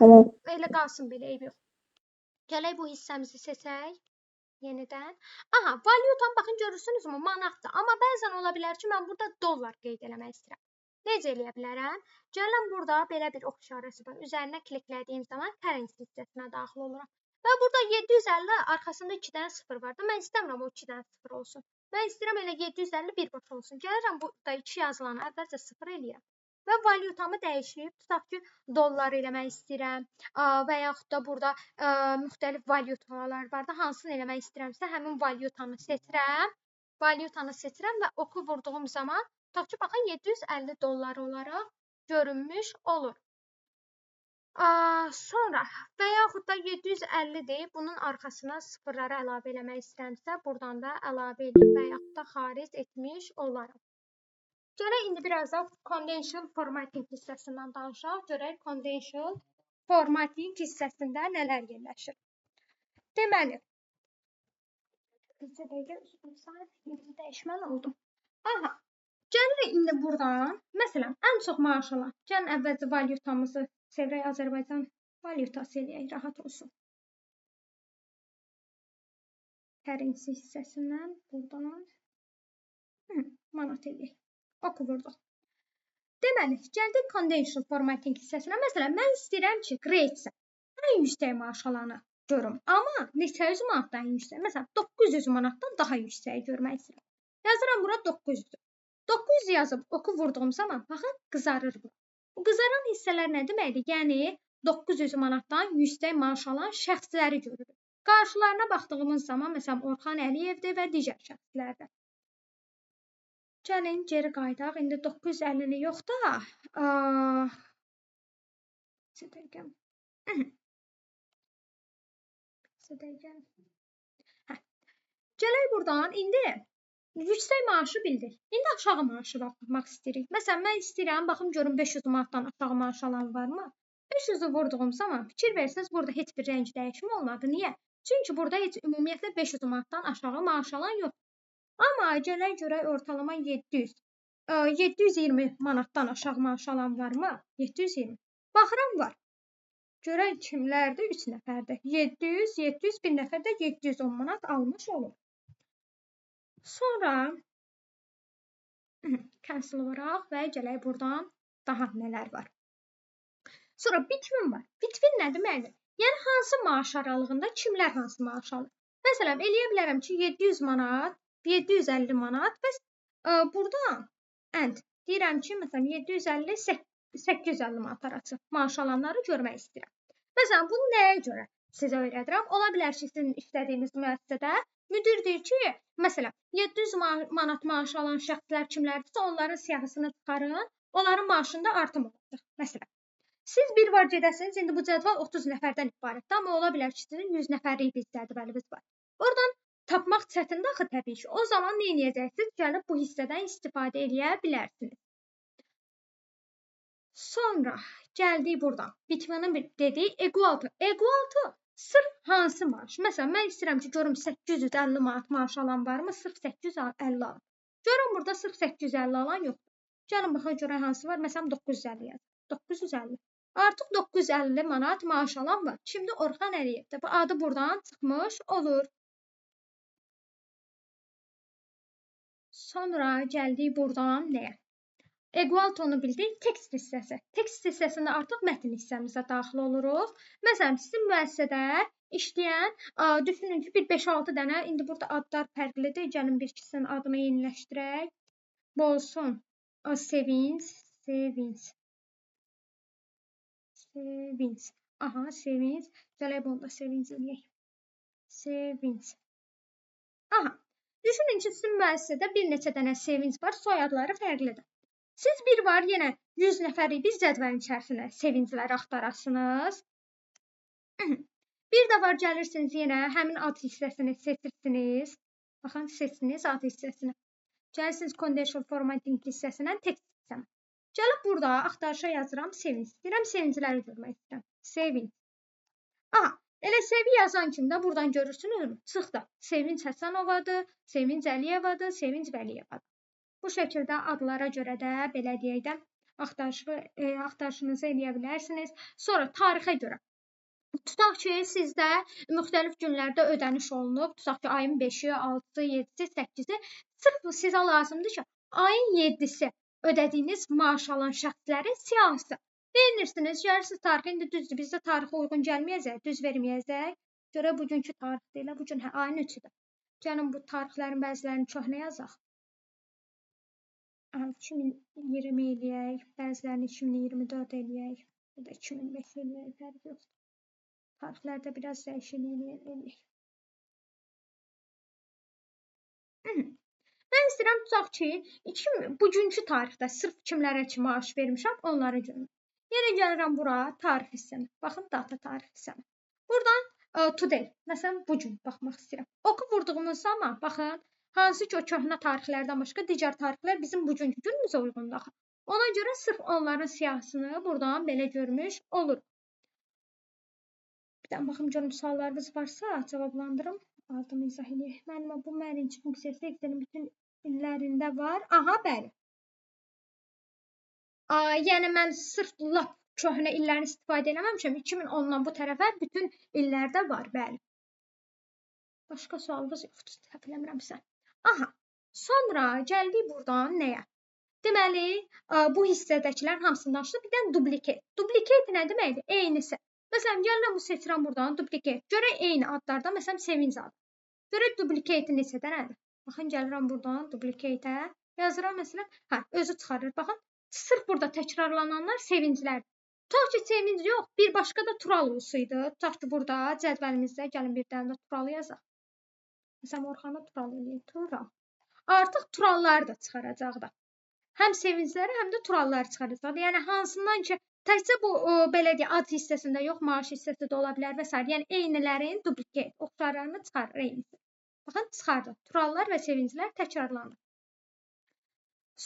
elə qalsın belə, eyb yox. Gələk bu hissəmizi seçək. Yenidən. Valyutam baxın görürsünüz mü? Manatdır. Amma bəzən ola bilər ki, mən burada dollar qeyd eləmək istəyirəm. Necə eləyə bilərəm? Gələm burada belə bir ox işarəsi var. Üzərinə kliklədiyim zaman currency hissəsinə daxil oluram. Və burada 750 arxasında 2 dənə 0 var da. Mən istəmirəm o 2 dənə 0 olsun. Mən istəyirəm elə 750 birbaş olsun. Gəlirəm burada 2 yazılanı əvvəlcə 0 eləyirəm. Və valyutamı dəyişib, tutaq ki, dollar eləmək istəyirəm və yaxud da burada müxtəlif valyutalar var da, hansını eləmək istəyirəmsə, həmin valyutanı seçirəm. Valyutanı seçirəm və oku vurduğum zaman, tutaq ki, baxın, 750 dollar olaraq görünmüş olur. Sonra və yaxud da 750-dir, bunun arxasına sıfırları əlavə eləmək istəyirəmsə, buradan da əlavə edib və yaxud da xaric etmiş olarım. Görək, indi biraz da conditional formatting hissəsindən danışaq. Görək, conditional formatting hissəsində nələr yerləşir. Deməli, bizə dəqiqə üstünü dəyişməli oldum. Gəlirik indi buradan, məsələn, ən çox maaş alan. Gəlin əvvəlcə valyutamızı çevirək, Azərbaycan valyutası eləyək, rahat olsun. Currency hissəsindən buradan manat eləyək. Oku vurduq. Deməli, gəldik conditional formatting hissəsinə. Məsələn, mən istəyirəm ki, grade ən yüksək maaş alanı görüm. Amma neçə yüz manatdan yüksək? Məsələn, 900 manatdan daha yüksəyi görmək istəyirəm. Yazıram bura 900. 900 yazıb oku vurduğum zaman, baxın, qızarır bu. Bu qızaran hissələr nə deməkdir? Yəni, 900 manatdan yüksək maaş alan şəxsləri görürük. Qarşılarına baxdığımız zaman, məsələn, Orxan Əliyevdir və digər şəxslərdir. Gəlin, geri qaydaq. İndi 950-ni yox da. Gələk buradan. İndi yüksək maaşı bildik. İndi aşağı maaşı baxmaq istəyirik. Məsələn, mən istəyirəm, baxım görüm 500 manatdan aşağı maaş alan varmı? 500-ü vurduğum zaman fikir verirsiniz, burada heç bir rəng dəyişimi olmadı. Niyə? Çünki burada heç ümumiyyətlə 500 manatdan aşağı maaş alan yox. Amma gələk görək ortalama 700. 720 manatdan aşağı maaş alan varmı? 720. Baxıram var. Görək kimlərdir? 3 nəfərdir. 700, 700, bir nəfər də 710 manat almış olur. Sonra cancel vuraq və gələk buradan daha nələr var. Sonra between var. Between nə deməkdir? Yəni hansı maaş aralığında kimlər hansı maaş alır? Məsələn, eləyə bilərəm ki, 700 manat, 750 manat və buradan deyirəm ki, məsələn, 750-850 manat arası maaş alanları görmək istəyirəm. Məsələn, bunu nəyə görə sizə öyrədirəm? Ola bilər ki, sizin işlədiyiniz müəssisədə müdir deyir ki, məsələn, 700 manat maaş alan şəxslər kimlərdirsə, onların siyahısını çıxarın, onların maaşında artım olacaq. Məsələn, siz bir var gedəsiniz, indi bu cədval 30 nəfərdən ibarətdir, amma ola bilər ki, sizin 100 nəfərlik bir cədvəliniz var. Oradan tapmaq çətindir axı təbii ki. O zaman nə edəcəksiniz? Gəlib bu hissədən istifadə edə bilərsiniz. Sonra gəldik buradan. Bitmanın dediyi equal to. Equal to sırf hansı maaş? Məsələn, mən istəyirəm ki, görüm 850 manat maaş alan varmı? Sırf 850 alın. Görün burada sırf 850 alan yoxdur. Gəlin baxaq görək hansı var? Məsələn, 950 yazın. 950. Artıq 950 manat maaş alan var. Şimdi Orxan Əliyevdə. Bu adı buradan çıxmış olur. Sonra gəldik buradan nəyə? Equal to-nu bildik, tekst hissəsi. Tekst hissəsində artıq mətn hissəmizə daxil oluruq. Məsələn, sizin müəssisədə işləyən, düşünün ki, bir 5-6 dənə, indi burada adlar fərqlidir. Gəlin bir ikisinin adını yeniləşdirək. Bu olsun. Sevinç. Aha, sevinç. Gələk bunu da sevinç eləyək. Sevinç. Aha. Düşünün ki, sizin müəssisədə bir neçə dənə sevinç var, soyadları fərqlidir. Siz bir var yenə 100 nəfərlik bir cədvəlin içərisində sevincləri axtarasınız. Bir də var gəlirsiniz yenə həmin ad hissəsini seçirsiniz. Baxın, seçsiniz ad hissəsini. Gəlirsiniz conditional formatting hissəsindən text hissəmə. Gəlib burada axtarışa yazıram sevinç. Deyirəm sevincləri görmək istəyirəm. Sevinç. Aha, elə sevi yazan kimi də buradan görürsünüz. Çıxdı. Sevinç Həsənovadır, Sevinç Əliyevadır, Sevinç Vəliyevadır. Bu şəkildə adlara görə də belə deyək də axtarışınızı eləyə bilərsiniz. Sonra tarixə görə. Tutaq ki, sizdə müxtəlif günlərdə ödəniş olunub. Tutaq ki, ayın 5-i, 6-sı, 7-si, 8-i. Sırf sizə lazımdır ki, ayın 7-si ödədiyiniz maaş alan şəxslərin siyahısı. Beğenirsiniz, gəlirsiniz tarixi. İndi düzdür, bizdə tarixə uyğun gəlməyəcək, düz verməyəcək. Görə bugünkü tarix deyil, bugün ayın 3-üdür. Gəlin bu tarixlərin bəzilərini köhnə yazaq. 2020 eləyək, bəzilərini 2024 eləyək, bu da 2005 eləyək, fərq yoxdur. Tarixlərdə biraz dəyişiklik eləyək. Mən istəyirəm tutaq ki, bugünkü tarixdə sırf kimlərə ki maaş vermişəm, onları görüm. Yenə gəlirəm bura, tarix hissəmə. Baxın, data tarix hissəmə. Buradan today, məsələn, bugün baxmaq istəyirəm. Oku vurduğumuz zaman, baxın, hansı ki o köhnə tarixlərdən başqa digər tarixlər bizim bugünkü günümüzə uyğundur. Ona görə sırf onların siyahısını buradan belə görmüş olur. Bir də baxım görüm suallarınız varsa cavablandırım. Adını izah edeyim. Mənim bu mərinci funksiyası Excel'in bütün illərində var. Aha, bəli. Yəni mən sırf lap köhnə illərini istifadə eləməmişəm. 2010-dan bu tərəfə bütün illərdə var, bəli. Başqa sualınız yoxdur, səhv eləmirəmsə. Aha, sonra gəldik buradan nəyə? Deməli, bu hissədəkilər hamısını danışdıq. Bir də duplicate. Duplicate nə deməkdir? Eynisi. Məsələn, gəlirəm bu seçirəm buradan duplicate. Görək eyni adlarda, məsələn, sevinç adı. Görək duplicate neçədə nədir? Baxın, gəlirəm buradan duplicate-ə. Yazıram məsələn, özü çıxarır. Baxın, sırf burada təkrarlananlar sevinclərdir. Tutaq ki, sevinc yox, bir başqa da tural olsaydı. Tutaq ki, burada cədvəlimizdə gəlin bir dənə də turalı yazaq. Məsələn, Orxana tural eləyək. Tural. Artıq turallar da çıxaracaq da. Həm sevincləri, həm də turalları çıxaracaq. Yəni, hansından ki, təkcə bu, belə deyək, ad hissəsində yox, maaş hissəsi də ola bilər və s. Yəni, eynilərin duplicate, oxşarlarını çıxarır eynisi. Baxın, çıxardı. Turallar və sevinclər təkrarlanır.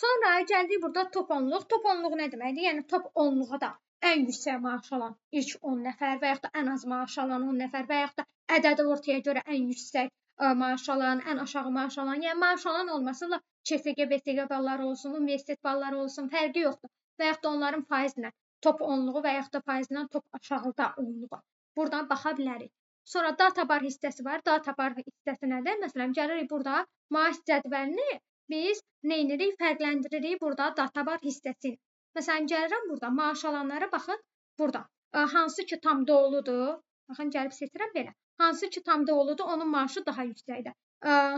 Sonra gəldik burada top onluq. Top onluq nə deməkdir? Yəni, top onluğa da ən yüksək maaş alan ilk 10 nəfər və yaxud da ən az maaş alan 10 nəfər və yaxud da ədədi ortaya görə ən yüksək maaş alan, ən aşağı maaş alan, yəni maaş alan olmasın da KSG, BSG balları olsun, universitet balları olsun, fərqi yoxdur. Və yaxud da onların faizinə top onluğu və yaxud da faizindən top aşağıda onluğu. Buradan baxa bilərik. Sonra data bar hissəsi var. Data bar hissəsi nədir? Məsələn, gəlirik burada maaş cədvəlini biz nə edirik? Fərqləndiririk burada data bar hissəsi. Məsələn, gəlirəm burada maaş alanları baxın burada. Hansı ki tam doludur. Baxın, gəlib seçirəm belə. Hansı ki tam doludur, onun maaşı daha yüksəkdir.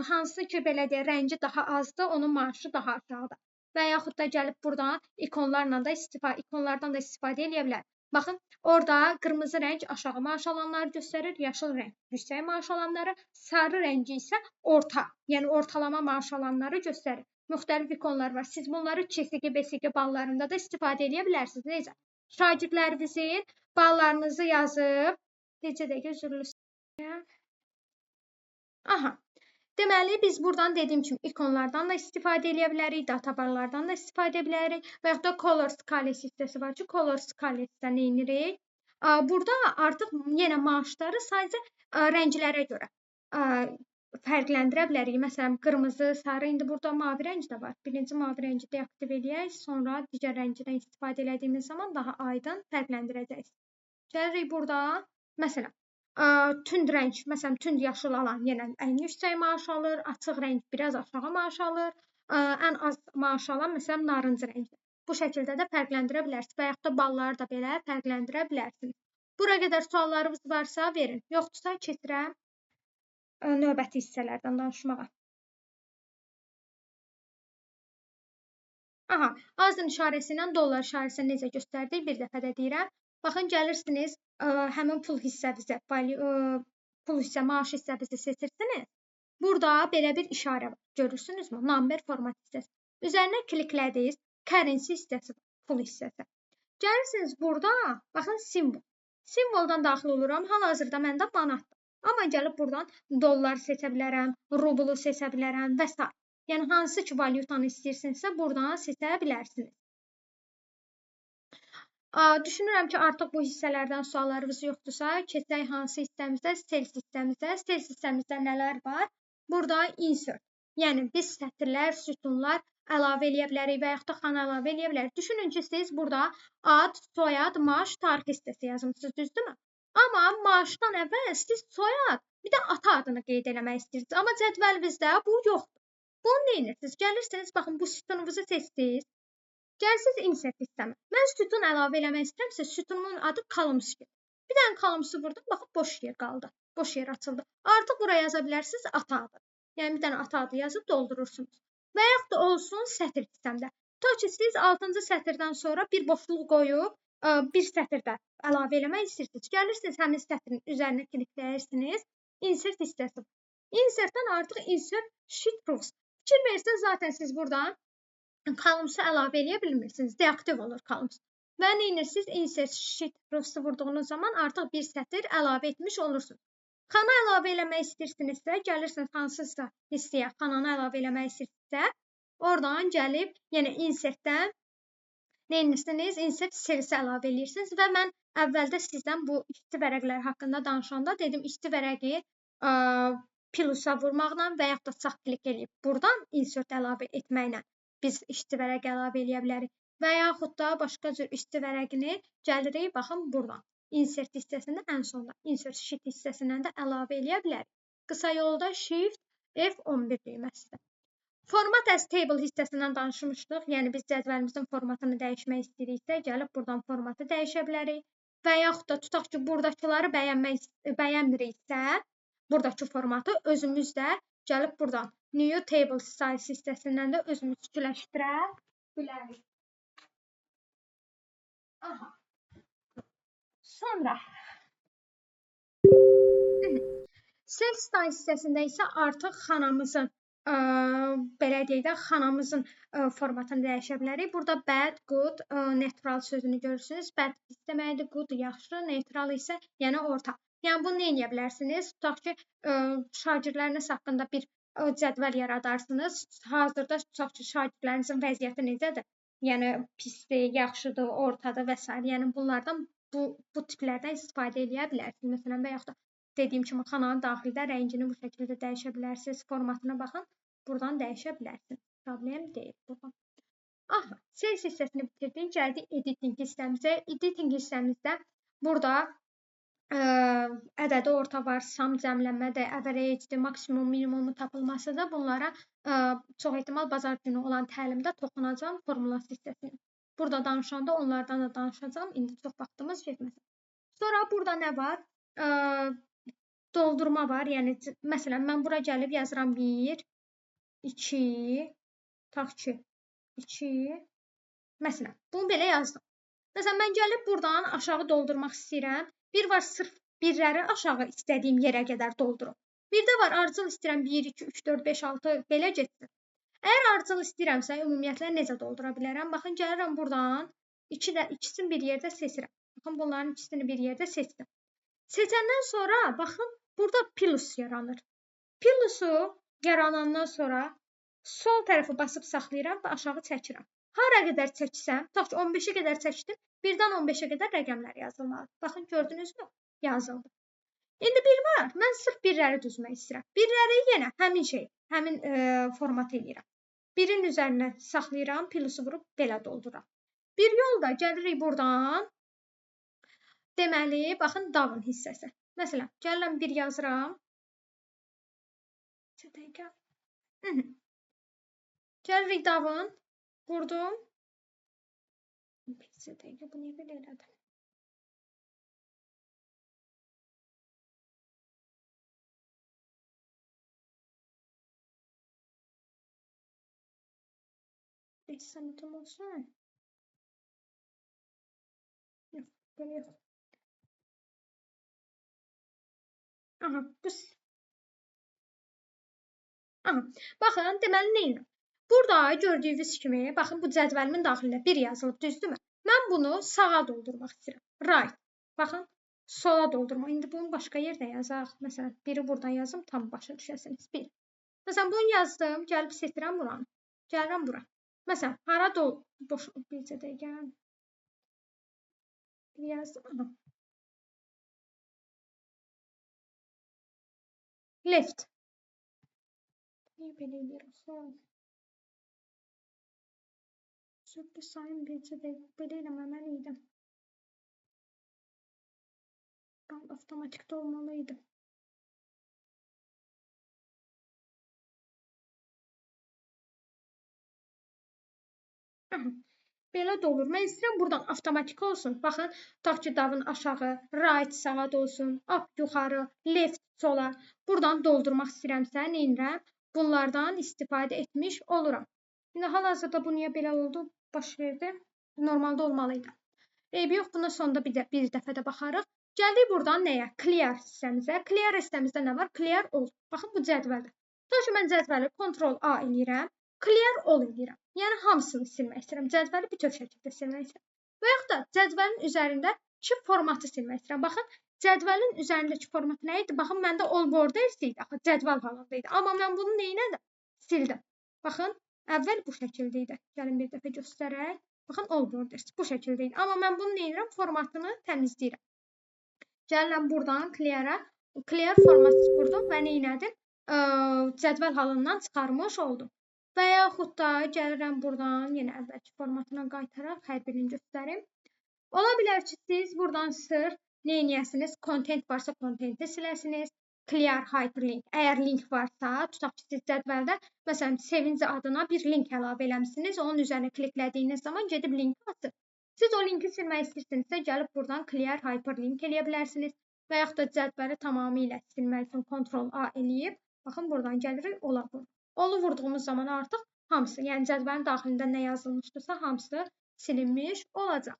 Hansı ki belə deyə rəngi daha azdır, onun maaşı daha aşağıdır. Və yaxud da gəlib buradan ikonlardan da istifadə edə bilər. Baxın, orada qırmızı rəng aşağı maaş alanları göstərir, yaşıl rəng yüksək maaş alanları, sarı rəngi isə orta, yəni ortalama maaş alanları göstərir. Müxtəlif ikonlar var. Siz bunları KSG, BSG ballarında da istifadə edə bilərsiniz. Necə? Şagirdlərinizin ballarınızı yazıb, necə də üzrlüsünüz. Aha. Deməli, biz buradan dediyim kimi ikonlardan da istifadə edə bilərik, databarlardan da istifadə edə bilərik və yaxud da Color Scale hissəsi var ki, Color Scale hissəsində nə edirik? Burada artıq yenə maaşları sadəcə rənglərə görə fərqləndirə bilərik. Məsələn, qırmızı, sarı, indi burada mavi rəng də var. Birinci mavi rəngi deaktiv eləyək, sonra digər rəngdən istifadə etdiyimiz zaman daha aydın fərqləndirəcəksiniz. Gəlirik burada, məsələn, tünd rəng, məsələn, tünd yaşıl alan yenə ən yüksək maaş alır, açıq rəng biraz aşağı maaş alır, ən az maaş alan məsələn narıncı rəngdir. Bu şəkildə də fərqləndirə bilərsiniz və yaxud da balları da belə fərqləndirə bilərsiniz. Bura qədər suallarınız varsa verin, yoxdursa keçirəm növbəti hissələrdən danışmağa. Aha, azın işarəsi ilə dollar işarəsini necə göstərdik bir dəfə də deyirəm. Baxın, gəlirsiniz, həmin pul hissənizi, maaş hissənizi seçirsiniz. Burada belə bir işarə var. Görürsünüzmü? Number format hissəsi. Üzərinə kliklədiz, currency hissəsi var, pul hissəsi. Gəlirsiniz burada, baxın, simvol. Simvoldan daxil oluram, hal-hazırda məndə manatdır. Amma gəlib buradan dollar seçə bilərəm, rublu seçə bilərəm və s. Yəni, hansı ki, valyutanı istəyirsinizsə, buradan seçə bilərsiniz. Düşünürəm ki, artıq bu hissələrdən suallarınız yoxdursa, keçək hansı hissəmizdə? Sales hissəmizdə. Sales hissəmizdə nələr var? Burada insert. Yəni, biz sətirlər, sütunlar əlavə eləyə bilərik və yaxud da xana əlavə eləyə bilərik. Düşünün ki, siz burada ad, soyad, maaş, tarix hissəsi yazmışsınız, düzdürmü? Amma maaşdan əvvəl siz soyad, bir də ata adını qeyd eləmək istəyirsiniz. Amma cədvəlinizdə bu yoxdur. Bunu nə edirsiniz? Gəlirsiniz, baxın, bu sütununuzu seçdiniz. Gəlsiniz insert hissəmə. Mən sütun əlavə eləmək istəyirəmsə, sütunumun adı columns. Bir dənə columns-u vurdum, baxın, boş yer qaldı. Boş yer açıldı. Artıq buraya yaza bilərsiniz ata adı. Yəni, bir dənə ata adı yazıb doldurursunuz. Və yaxud da olsun sətr hissəmdə. Tutaq ki, siz 6-cı sətirdən sonra bir boşluq qoyub, bir sətirdə əlavə eləmək istəyirsiniz. Gəlirsiniz, həmin sətrin üzərinə klikləyirsiniz, insert hissəsi. Insertdən artıq insert sheet proofs. Fikir verirsiniz, zaten siz buradan columns-u əlavə eləyə bilmirsiniz. Deaktiv olur columns. Və nə edirsiniz? Insert sheet proofs-u vurduğunuz zaman artıq bir sətir əlavə etmiş olursunuz. Xana əlavə eləmək istəyirsinizsə, gəlirsiniz hansısa hissəyə xananı əlavə eləmək istəyirsinizsə, oradan gəlib, yəni insertdən nə edirsiniz? Insert serisi əlavə edirsiniz və mən əvvəldə sizdən bu işçi vərəqləri haqqında danışanda dedim, işçi vərəqi plusa vurmaqla və yaxud da sağ klik edib buradan insert əlavə etməklə biz işçi vərəqi əlavə eləyə bilərik. Və yaxud da başqa cür işçi vərəqini gəlirik, baxın, buradan. Insert hissəsində ən sonda, insert sheet hissəsindən də əlavə eləyə bilərik. Qısa yolda Shift F11 düyməsidir. Format as table hissəsindən danışmışdıq. Yəni, biz cədvəlimizin formatını dəyişmək istəyiriksə, gəlib buradan formatı dəyişə bilərik. Və yaxud da tutaq ki, buradakıları bəyənmiriksə, buradakı formatı özümüz də gəlib buradan New Table Size hissəsindən də özümüz küçüləşdirə bilərik. Aha. Sonra Sales Style hissəsində isə artıq xanamızın belə deyək də, xanamızın formatını dəyişə bilərik. Burada bad, good, neutral sözünü görürsünüz. Bad deməkdir, good yaxşı, neutral isə yəni orta. Yəni, bunu nə edə bilərsiniz? Tutaq ki, şagirdləriniz haqqında bir cədvəl yaradarsınız. Hazırda tutaq ki, şagirdlərinizin vəziyyəti necədir? Yəni, pisdir, yaxşıdır, ortadır və s. Yəni, bunlardan, bu tiplərdən istifadə edə bilərsiniz. Məsələn, və yaxud da dediyim kimi, xananın daxildə rəngini bu şəkildə dəyişə bilərsiniz. Formatına baxın, buradan dəyişə bilərsiniz. Problem deyil buradan. Aha, sales hissəsini bitirdik. Gəldik editing hissəmizə. Editing hissəmizdə burada ədədi orta var, sum cəmlənmədir, averagedir, maksimum, minimumu tapılmasıdır. Bunlara çox ehtimal bazar günü olan təlimdə toxunacağım formulası hissəsini. Burada danışanda onlardan da danışacağım. İndi çox vaxtımız getməsin. Sonra burada nə var? Doldurma var. Yəni, məsələn, mən bura gəlib yazıram 1, 2, tutaq ki, 2, məsələn, bunu belə yazdım. Məsələn, mən gəlib buradan aşağı doldurmaq istəyirəm. Bir var, sırf birləri aşağı istədiyim yerə qədər doldurum. Bir də var, ardıcıl istəyirəm 1, 2, 3, 4, 5, 6 belə getsin. Əgər ardıcıl istəyirəmsə, ümumiyyətlə necə doldura bilərəm? Baxın, gəlirəm buradan, ikisini bir yerdə seçirəm. Baxın, bunların ikisini bir yerdə seçdim. Seçəndən sonra, baxın, burada plus yaranır. Plusu yaranandan sonra sol tərəfi basıb saxlayıram və aşağı çəkirəm. Hara qədər çəksəm, tutaq ki 15-ə qədər çəkdim, 1-dən 15-ə qədər rəqəmlər yazılmalıdır. Baxın, gördünüzmü? Yazıldı. İndi bir var, mən sırf birləri düzmək istəyirəm. Birləri yenə həmin şey, həmin format eləyirəm. Birin üzərinə saxlayıram, plusu vurub belə doldururam. Bir yol da gəlirik buradan. Deməli, baxın, down hissəsi. Məsələn, gəlirəm bir yazıram. Gəlirik down, qurdum. Bir dəqiqə, bu niyə belə elədim? Bir sanitim olsun. Yox, belə yox. Aha, bu. Aha, baxın, deməli nə edirəm? Burada gördüyünüz kimi, baxın, bu cədvəlimin daxilində 1 yazılıb, düzdürmü? Mən bunu sağa doldurmaq istəyirəm. Right. Baxın, sola doldurmaq. İndi bunu başqa yerdə yazaq. Məsələn, biri buradan yazım, tam başa düşəsiniz. 1. Məsələn, bunu yazdım, gəlib seçirəm buranı. Gəlirəm bura. Məsələn, hara boş bircə dəqiqə. Yazdım. Aha. Left. Niyə belə edirəm? Sübdə sayın bircə dəqiqə. Belə eləməməliydim. Avtomatikdə olmalıydı. Aha. Belə də olur. Mən istəyirəm buradan avtomatik olsun. Baxın, tutaq ki, davın aşağı, right sağa da olsun, up yuxarı, left sola. Buradan doldurmaq istəyirəmsə, nə edirəm? Bunlardan istifadə etmiş oluram. İndi hal-hazırda bu niyə belə oldu? Baş verdi. Normalda olmalıydı. Eybi yox, buna sonda bir dəfə də baxarıq. Gəldik buradan nəyə? Clear hissəmizə. Clear hissəmizdə nə var? Clear all. Baxın, bu cədvəldir. Tutaq ki, mən cədvəli Ctrl-A eləyirəm. Clear all eləyirəm. Yəni, hamısını silmək istəyirəm. Cədvəli bütöv şəkildə silmək istəyirəm. Və yaxud da cədvəlin üzərindəki formatı silmək istəyirəm. Baxın, cədvəlin üzərindəki format nə idi? Baxın, məndə all borders idi. Axı, cədvəl halında idi. Amma mən bunu neylədim? Sildim. Baxın, əvvəl bu şəkildə idi. Gəlin bir dəfə göstərək. Baxın, all borders bu şəkildə idi. Amma mən bunu neyirəm? Formatını təmizləyirəm. Gəlirəm buradan clear-a. Clear formatı qurdum və neylədim? Cədvəl halından çıxarmış oldum. Və yaxud da gəlirəm buradan, yenə əvvəlki formatına qaytaraq, hər birini göstərim. Ola bilər ki, siz buradan sırf nə edəsiniz? Content varsa contenti siləsiniz. Clear hyperlink. Əgər link varsa, tutaq ki, siz cədvəldə, məsələn, sevinci adına bir link əlavə eləmişsiniz. Onun üzərinə kliklədiyiniz zaman gedib link atır. Siz o linki silmək istəyirsinizsə, gəlib buradan clear hyperlink eləyə bilərsiniz. Və yaxud da cədvəli tamamilə silmək üçün Ctrl-A eləyib, baxın, buradan gəlirik, ola vurur. Onu vurduğumuz zaman artıq hamısı, yəni cədvəlin daxilində nə yazılmışdırsa, hamısı silinmiş olacaq.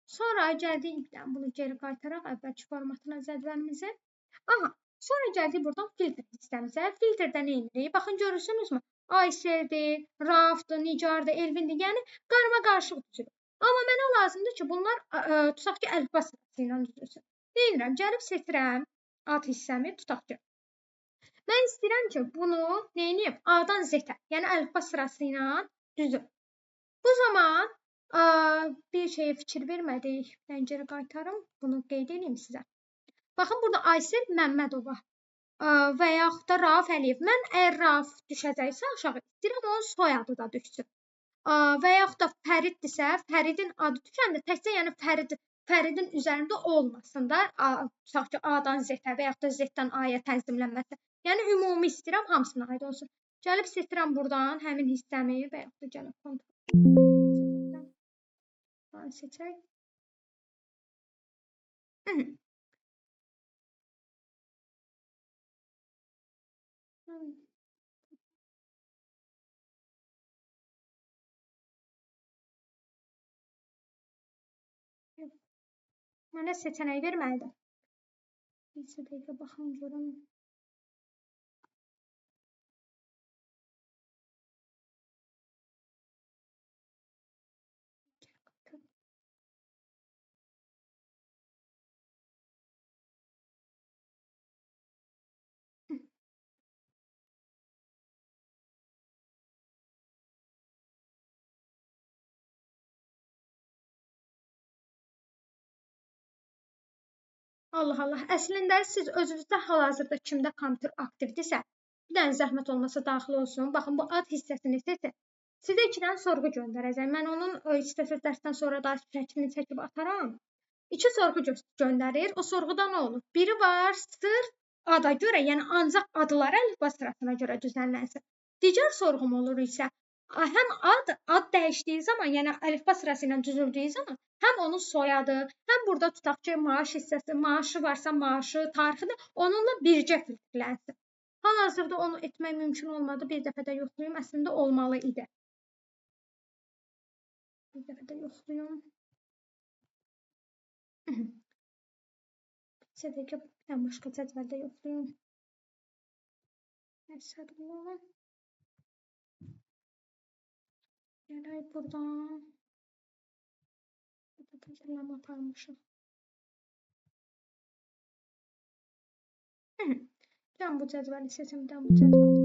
Sonra gəldik, bunu geri qaytaraq əvvəlki formatına cədvəlimizin. Aha, sonra gəldik buradan filtr hissəmizə. Filtrdə nə edirik? Baxın, görürsünüzmü? ICL-dir, RAF-dır, Nigar-dır, Elvin-dir, yəni qarma-qarışıq düzülür. Amma mənə lazımdır ki, bunlar tutaq ki, əlifba sırası ilə düzülsün. Nə edirəm? Gəlib seçirəm ad hissəmi, tutaq ki. Mən istəyirəm ki, bunu nə edeyim? A-dan Z-ə, yəni əlifba sırası ilə düzüm. Bu zaman bir şeyə fikir vermədik. Mən geri qaytarım, bunu qeyd edeyim sizə. Baxın, burada Aysel Məmmədova və yaxud da Rauf Əliyev. Mən əgər Rauf düşəcəksə aşağı, istəyirəm onun soyadı da düşsün. Və yaxud da Fəriddirsə, Fəridin adı düşəndə təkcə yəni Fəridin üzərində olmasın da, tutaq ki, A-dan Z-ə və yaxud da Z-dən A-ya tənzimlənməsi. Yəni, ümumi istəyirəm, hamısına aid olsun. Gəlib seçirəm buradan həmin hissəmi və yaxud da gəlib kontrol. Seçək. Mənə seçənək verməlidir. Bir dəqiqə baxım görüm. Allah Allah. Əslində siz özünüzdə hal-hazırda kimdə kompüter aktivdirsə, bir dənə zəhmət olmasa daxil olsun. Baxın bu ad hissəsini seçin. Sizə 2 dənə sorğu göndərəcəm. Mən onun istəsəz dərsdən sonra da şəklini çəkib atarım. 2 sorğu göndərir. O sorğuda nə olur? Biri var sırf ada görə, yəni ancaq adlar əlifba sırasına görə düzənlənsin. Digər sorğum olur isə həm ad dəyişdiyi zaman, yəni əlifba sırası ilə düzüldüyü zaman, həm onun soyadı, həm burada tutaq ki, maaş hissəsi, maaşı varsa maaşı, tarixi də onunla birgə filtrlənsin. Hal-hazırda onu etmək mümkün olmadı. Bir dəfə də yoxlayım. Əslində olmalı idi. Bir dəfə də yoxlayım. Sədəqə bir dənə başqa cədvəldə yoxlayım. Əsəblər. Gələk buradan. Burada hazırlama aparmışıq. Bir dənə bu cədvəli seçim, bir dənə bu cədvələ baxaq.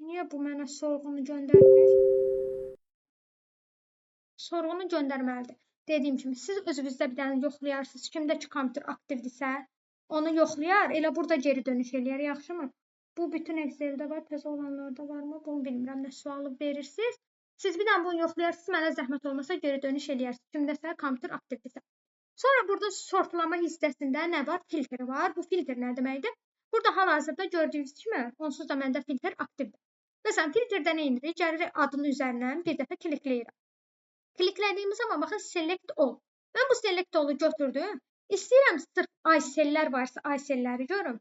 Niyə bu mənə sorğunu göndərmir? Sorğunu göndərməlidir. Dediyim kimi, siz özünüzdə bir dənə yoxlayarsınız. Kimdə ki, kompüter aktivdirsə, onu yoxlayar, elə burada geri dönüş eləyər, yaxşımı? Bu bütün Excel'də var, təzə olanlarda varmı? Bunu bilmirəm, nə sualı verirsiniz. Siz bir dənə bunu yoxlayarsınız, mənə zəhmət olmasa geri dönüş eləyərsiniz. Kimdəsə kompüter aktivdirsə. Sonra burada sortlama hissəsində nə var? Filtr var. Bu filtr nə deməkdir? Burada hal-hazırda gördüyünüz kimi, onsuz da məndə filtr aktivdir. Məsələn, filtrdə nə edirik? Gəlirik adının üzərindən bir dəfə klikləyirəm. Kliklədiyimiz zaman baxın select all. Mən bu select all'u götürdüm. İstəyirəm sırf aysellər varsa ayselləri görüm.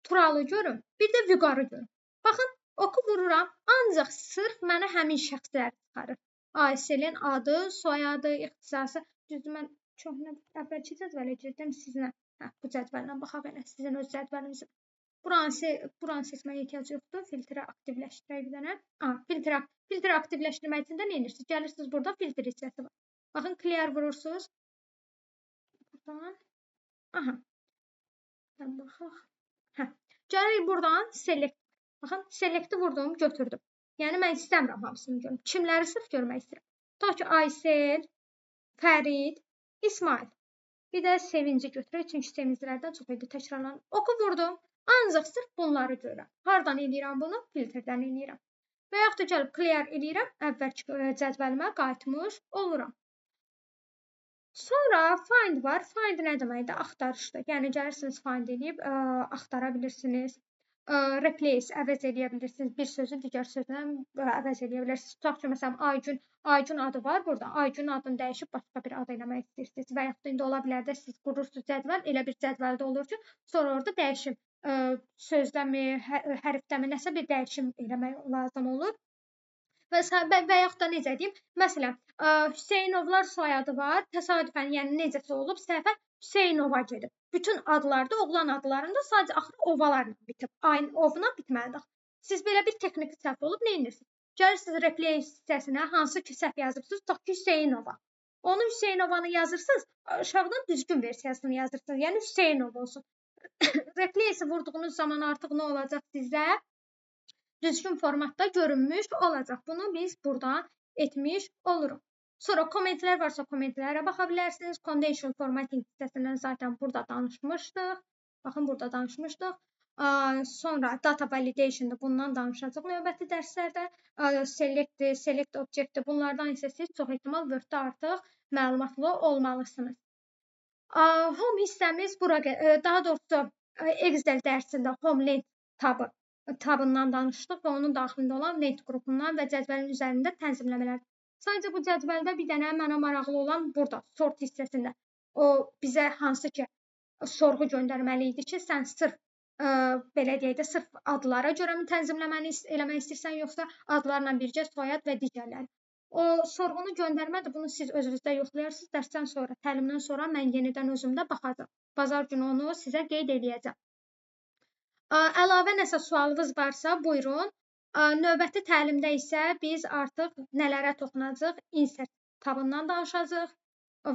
Turalı görüm. Bir də vüqarı görüm. Baxın oku vururam. Ancaq sırf mənə həmin şəxslər çıxarır. Ayselin adı, soyadı, ixtisası. Düzdür, mən köhnə əvvəlki cədvələ girdim sizinlə. Bu cədvəllə baxa belə sizin öz cədvəlinizə. Buranı seçməyə ehtiyac yoxdur. Filtri aktivləşdirək bir dənə. Filtri aktivləşdirmək üçün də nə edirsiniz? Gəlirsiniz burada filtr hissəsi var. Baxın clear vurursunuz. Buradan. Aha. Buradan baxaq. Gəlirik buradan select. Baxın select'i vurdum, götürdüm. Yəni mən istəmirəm hamısını görüm. Kimləri sırf görmək istəyirəm. Ta ki Aysel, Fərid, İsmail. Bir də Sevinci götürək. Çünki sevincilərdən çox idi təkrarlanır. Oku vurdum. Ancaq sırf bunları görürəm. Hardan eləyirəm bunu? Filtrdən eləyirəm. Və yaxud da gəlib clear eləyirəm. Əvvəlki cədvəlimə qayıtmış oluram. Sonra find var. Find nə deməkdir? Axtarışdır. Yəni gəlirsiniz find eləyib axtara bilirsiniz. Replace əvəz eləyə bilirsiniz. Bir sözü digər sözlə əvəz eləyə bilirsiniz. Tutaq ki, məsələn, Aygün adı var burada. Aygün adını dəyişib başqa bir ad eləmək istəyirsiniz. Və yaxud da indi ola bilər də siz qurursunuz cədvəl. Elə bir cədvəldə olur ki, sonra orada dəyişim sözdəmi, hərfdəmi, nəsə bir dəyişim eləmək lazım olur. Və yaxud da necə deyim? Məsələn, Hüseynovlar soyadı var. Təsadüfən, yəni necəsə olub, səhvə Hüseynova gedib. Bütün adlarda, oğlan adlarında sadəcə axırı ovalarla bitib. Ayın ovuna bitməlidir. Siz belə bir texniki səhv olub nə edirsiniz? Gəlirsiniz replay hissəsinə, hansı ki səhv yazırsınız, tutaq ki Hüseynova. Onu Hüseynovanı yazırsınız, aşağıdan düzgün versiyasını yazırsınız. Yəni Hüseynov olsun. Replace vurduğunuz zaman artıq nə olacaq sizə? Düzgün formatda görünmüş olacaq. Bunu biz buradan etmiş oluruq. Sonra kommentlər varsa kommentlərə baxa bilərsiniz. Conditional formatting hissəsindən zaten burada danışmışdıq. Baxın, burada danışmışdıq. Sonra data validation'da bundan danışacaq növbəti dərslərdə. Select object bunlardan isə siz çox ehtimal Word-də artıq məlumatlı olmalısınız. Home hissəmiz bura, daha doğrusu Excel dərsində Home Link tabından danışdıq və onun daxilində olan Link qrupundan və cədvəlin üzərində tənzimləmələr. Sadəcə bu cədvəldə bir dənə mənə maraqlı olan burada, sort hissəsində. O bizə hansı ki sorğu göndərməli idi ki, sən sırf belə deyək də, sırf adlara görə mi tənzimləməni eləmək istəyirsən, yoxsa adlarla birgə soyad və digərləri. O sorğunu göndərmədir, bunu siz özünüzdə yoxlayarsınız. Dərsdən sonra, təlimdən sonra mən yenidən özümdə baxacağam. Bazar günü onu sizə qeyd edəcəm. Əlavə nəsə sualınız varsa, buyurun. Növbəti təlimdə isə biz artıq nələrə toxunacaq? Insert tabından danışacaq.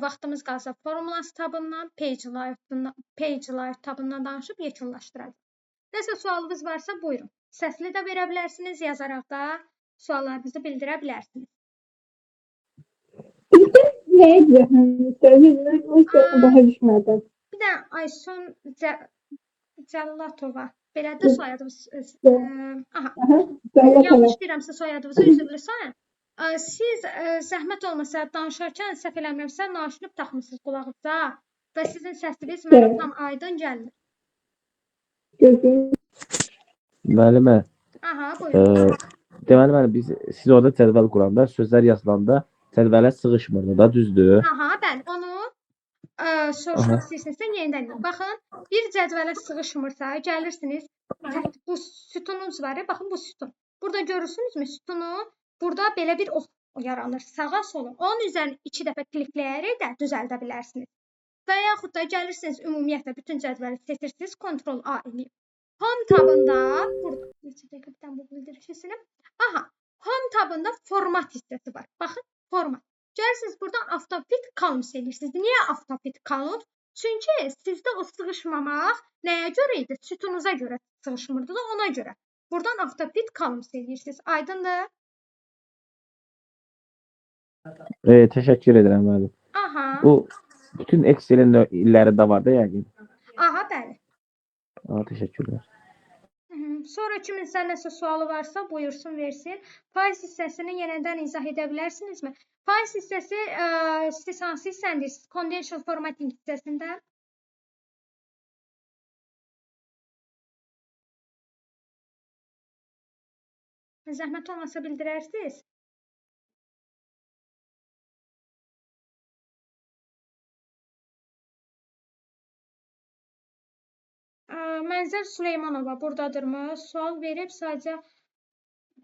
Vaxtımız qalsa formulas tabından, page life tabından danışıb yekunlaşdıracaq. Nəsə sualınız varsa, buyurun. Səsli də verə bilərsiniz, yazaraq da suallarınızı bildirə bilərsiniz. Neye diyorsun? Bilmiyorum. O yüzden daha düşmedim. Bir də Aysun Cəllatova. Belədir soyadınız. Aha. Aha. Söyle Yanlış tamam. deyirəmsə soyadınızı üzrlüsən. Siz zəhmət olmasa danışarkən səhv eləmirəmsə naşınıb taxmısınız qulağınıza və sizin səsiniz mənə Evet. tam aydın gəlmir. Gözüm. Müəllimə, Aha, buyurun. deməli siz orada cədvəl quranda, sözlər yazılanda cədvələ sığışmırdı da, düzdür? Aha, bəli, onu soruşmaq istəyirsinizsə yenidən deyim. Baxın, bir cədvələ sığışmırsa, gəlirsiniz, bu sütununuz var ya, baxın bu sütun. Burada görürsünüzmü sütunu? Burada belə bir ox yaranır, sağa sola. Onun üzərini 2 dəfə klikləyərək də düzəldə bilərsiniz. Və yaxud da gəlirsiniz, ümumiyyətlə bütün cədvəli seçirsiniz, Ctrl A eləyib. Home tabında, burada, neçə dəqiqədən bu bildirişi silib. Aha, Home tabında format hissəsi var. Baxın, format. Gəlirsiniz, buradan Autofit Columns edirsiniz. Niyə Autofit Columns? Çünki sizdə o sığışmamaq nəyə görə idi? Sütunuza görə sığışmırdı da ona görə. Buradan Autofit Columns edirsiniz. Aydındır? Təşəkkür edirəm müəllim. Aha. Bu bütün Excel-in illərində var da yəqin. Aha, bəli. Təşəkkürlər. Sonra kiminsə nəsə sualı varsa buyursun versin. Faiz hissəsini yenidən izah edə bilərsinizmi? Faiz hissəsi siz hansı hissəndəsiniz? Conditional formatting hissəsində. Zəhmət olmasa bildirərsiniz. Mənzər Süleymanova buradadırmı? Sual verib sadəcə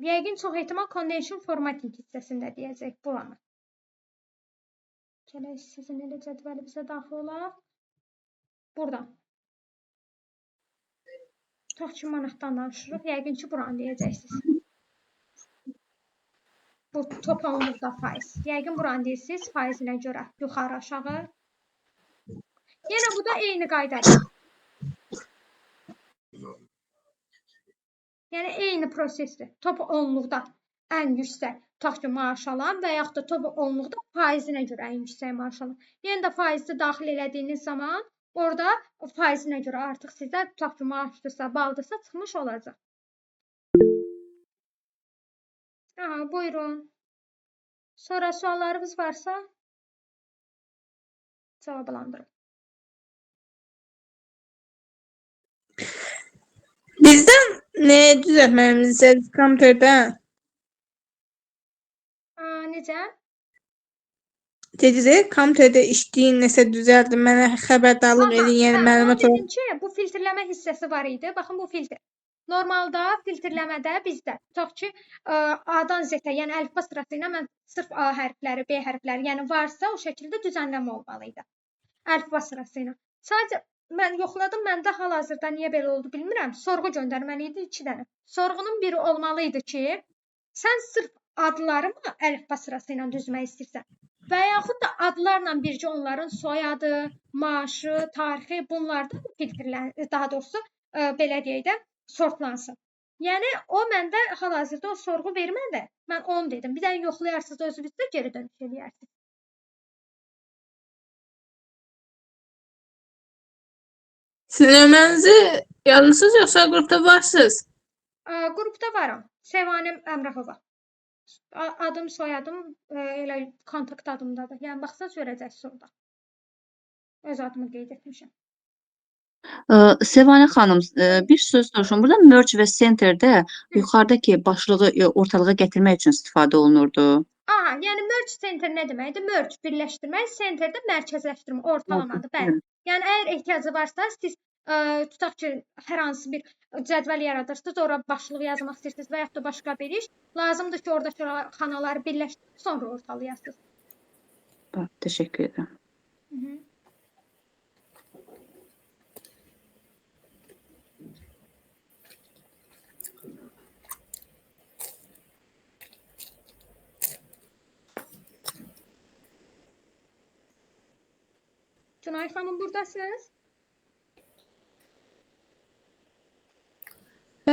yəqin çox ehtimal conditional formatting hissəsində deyəcək buranı. Gələk sizin elə cədvəli bizə daxil olaq. Buradan. Tutaq ki, manatdan danışırıq. Yəqin ki, buranı deyəcəksiniz. Bu toponluqda faiz. Yəqin buranı deyirsiniz faizinə görə yuxarı aşağı. Yenə bu da eyni qaydadır. Yəni eyni prosesdir. Top onluqda ən yüksək tutaq ki, maaş alan və yaxud da top onluqda faizinə görə ən yüksək maaş alan. Yenə də faizi daxil elədiyiniz zaman orada faizinə görə artıq sizə tutaq ki, maaşdırsa, baldırsa çıxmış olacaq. Aha, buyurun. Sonra suallarınız varsa cavablandırın. Bizdən nəyə düzəltməyimiz istəyirik kompüterdən? Necə? Dediniz, kompüterdə işləyin, nəsə düzəldim, mənə xəbərdarlıq edin, yəni məlumat dedim ki, bu filtrləmə hissəsi var idi. Baxın, bu filtr. Normalda filtrləmədə bizdə tutaq ki, A-dan Z-ə, yəni əlifba sırası ilə mən sırf A hərfləri, B hərfləri, yəni varsa o şəkildə düzənləmə olmalı idi. Əlifba sırası ilə. Sadəcə mən yoxladım, məndə hal-hazırda niyə belə oldu bilmirəm. Sorğu göndərməli idi 2 dənə. Sorğunun biri olmalı idi ki, sən sırf adları mı əlifba sırası ilə düzmək istəyirsən? Və yaxud da adlarla bircə onların soyadı, maaşı, tarixi bunlardan filtrlənsin, daha doğrusu belə deyək də sortlansın. Yəni o məndə hal-hazırda o sorğu vermədi. Mən onu dedim. Bir dənə yoxlayarsınız, özünüz də geri dönüş edərsiniz. Siz nömrənizi yazmısınız yoxsa qrupda varsınız? Qrupda varam. Səvanəm Əmrahova. Adım, soyadım elə kontakt adımdadır. Yəni baxsaz görəcəksiniz orada. Öz adımı qeyd etmişəm. Səvanə xanım, bir söz soruşum. Burada merge və centerdə yuxarıdakı başlığı ortalığa gətirmək üçün istifadə olunurdu. Aha, yəni merge center nə deməkdir? Merge birləşdirmək, center də mərkəzləşdirmə, ortalamadır. Bəli. Yəni əgər ehtiyacı varsa, siz tutaq ki, hər hansı bir cədvəl yaradırsınız, ora başlığı yazmaq istəyirsiniz və yaxud da başqa bir iş, lazımdır ki, oradakı xanaları birləşdirib sonra ortalayasınız. Təşəkkür edirəm. Günay xanım, buradasınız?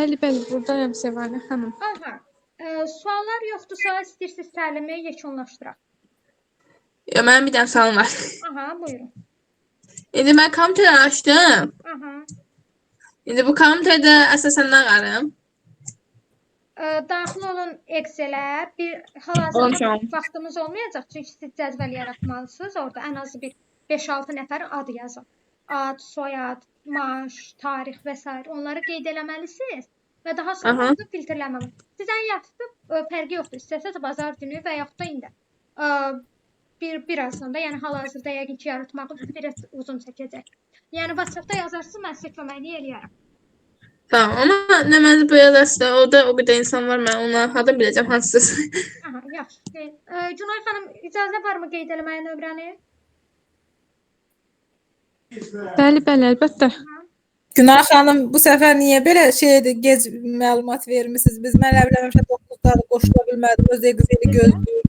Bəli, bəli, buradayam Səvanə xanım. Aha. Suallar yoxdursa, istəyirsiniz təlimi yekunlaşdıraq. Ya mənim bir dənə sualım var. Aha, buyurun. İndi mən kompüteri açdım. Aha. İndi bu kompüterdə əsasən nə qarım? Daxil olun Excel-ə. Hal-hazırda Olmuşam. vaxtımız olmayacaq, çünki siz cədvəl yaratmalısınız. Orada ən azı bir 5-6 nəfər ad yazın. Ad, soyad, maaş, tarix və s. onları qeyd eləməlisiniz və daha sonra Aha. onu filtrləməlisiniz. Sizdən yazıb fərqi yoxdur. İstəsəz bazar günü və yaxud da indi. Birazdan da, yəni hal-hazırda yəqin ki, yaratmağı biraz uzun çəkəcək. Yəni WhatsApp-da yazarsınız, mən sizə köməklik eləyərəm. Tamam, amma nə mənə bu yazarsa, orada o qədər insan var, mən ona hadan biləcəm hansısı. Aha, yaxşı. Günay xanım, icazə varmı qeyd eləməyə nömrəni? Bəli, bəli, əlbəttə. Günay xanım, bu səfər niyə belə gec məlumat vermisiniz? Biz mən əvvəlcə 9-da qoşula bilmədim, öz Excel-i gözləyir.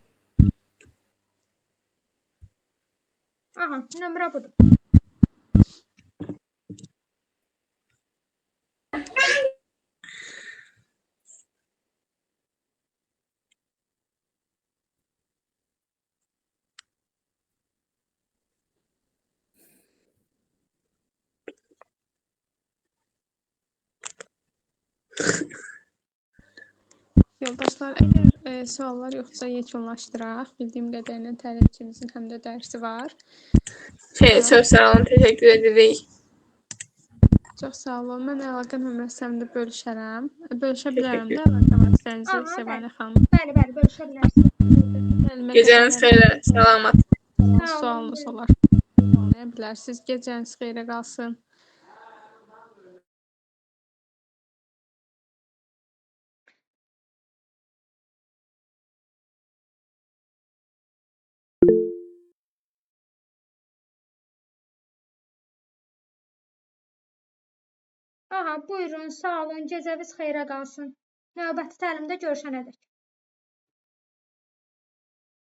Aha, nömrə budur. Yoldaşlar, əgər suallar yoxsa yekunlaşdıraq. Bildiyim qədərilə təlimçimizin həm də dərsi var. Çox sağ olun, təşəkkür edirik. Çox sağ olun. Mən əlaqə nömrəsində bölüşərəm. Bölüşə bilərəm də əlaqə vasitənizi Aha, Səvanə xanım. Bəli, bəli, bölüşə bilərsiniz. Gecəniz xeyrə, salamat. Sualınız olar. Anlaya bilərsiniz. Gecəniz xeyrə qalsın. Aha, buyurun, sağ olun, gecəniz xeyrə qalsın. Növbəti təlimdə görüşənədək.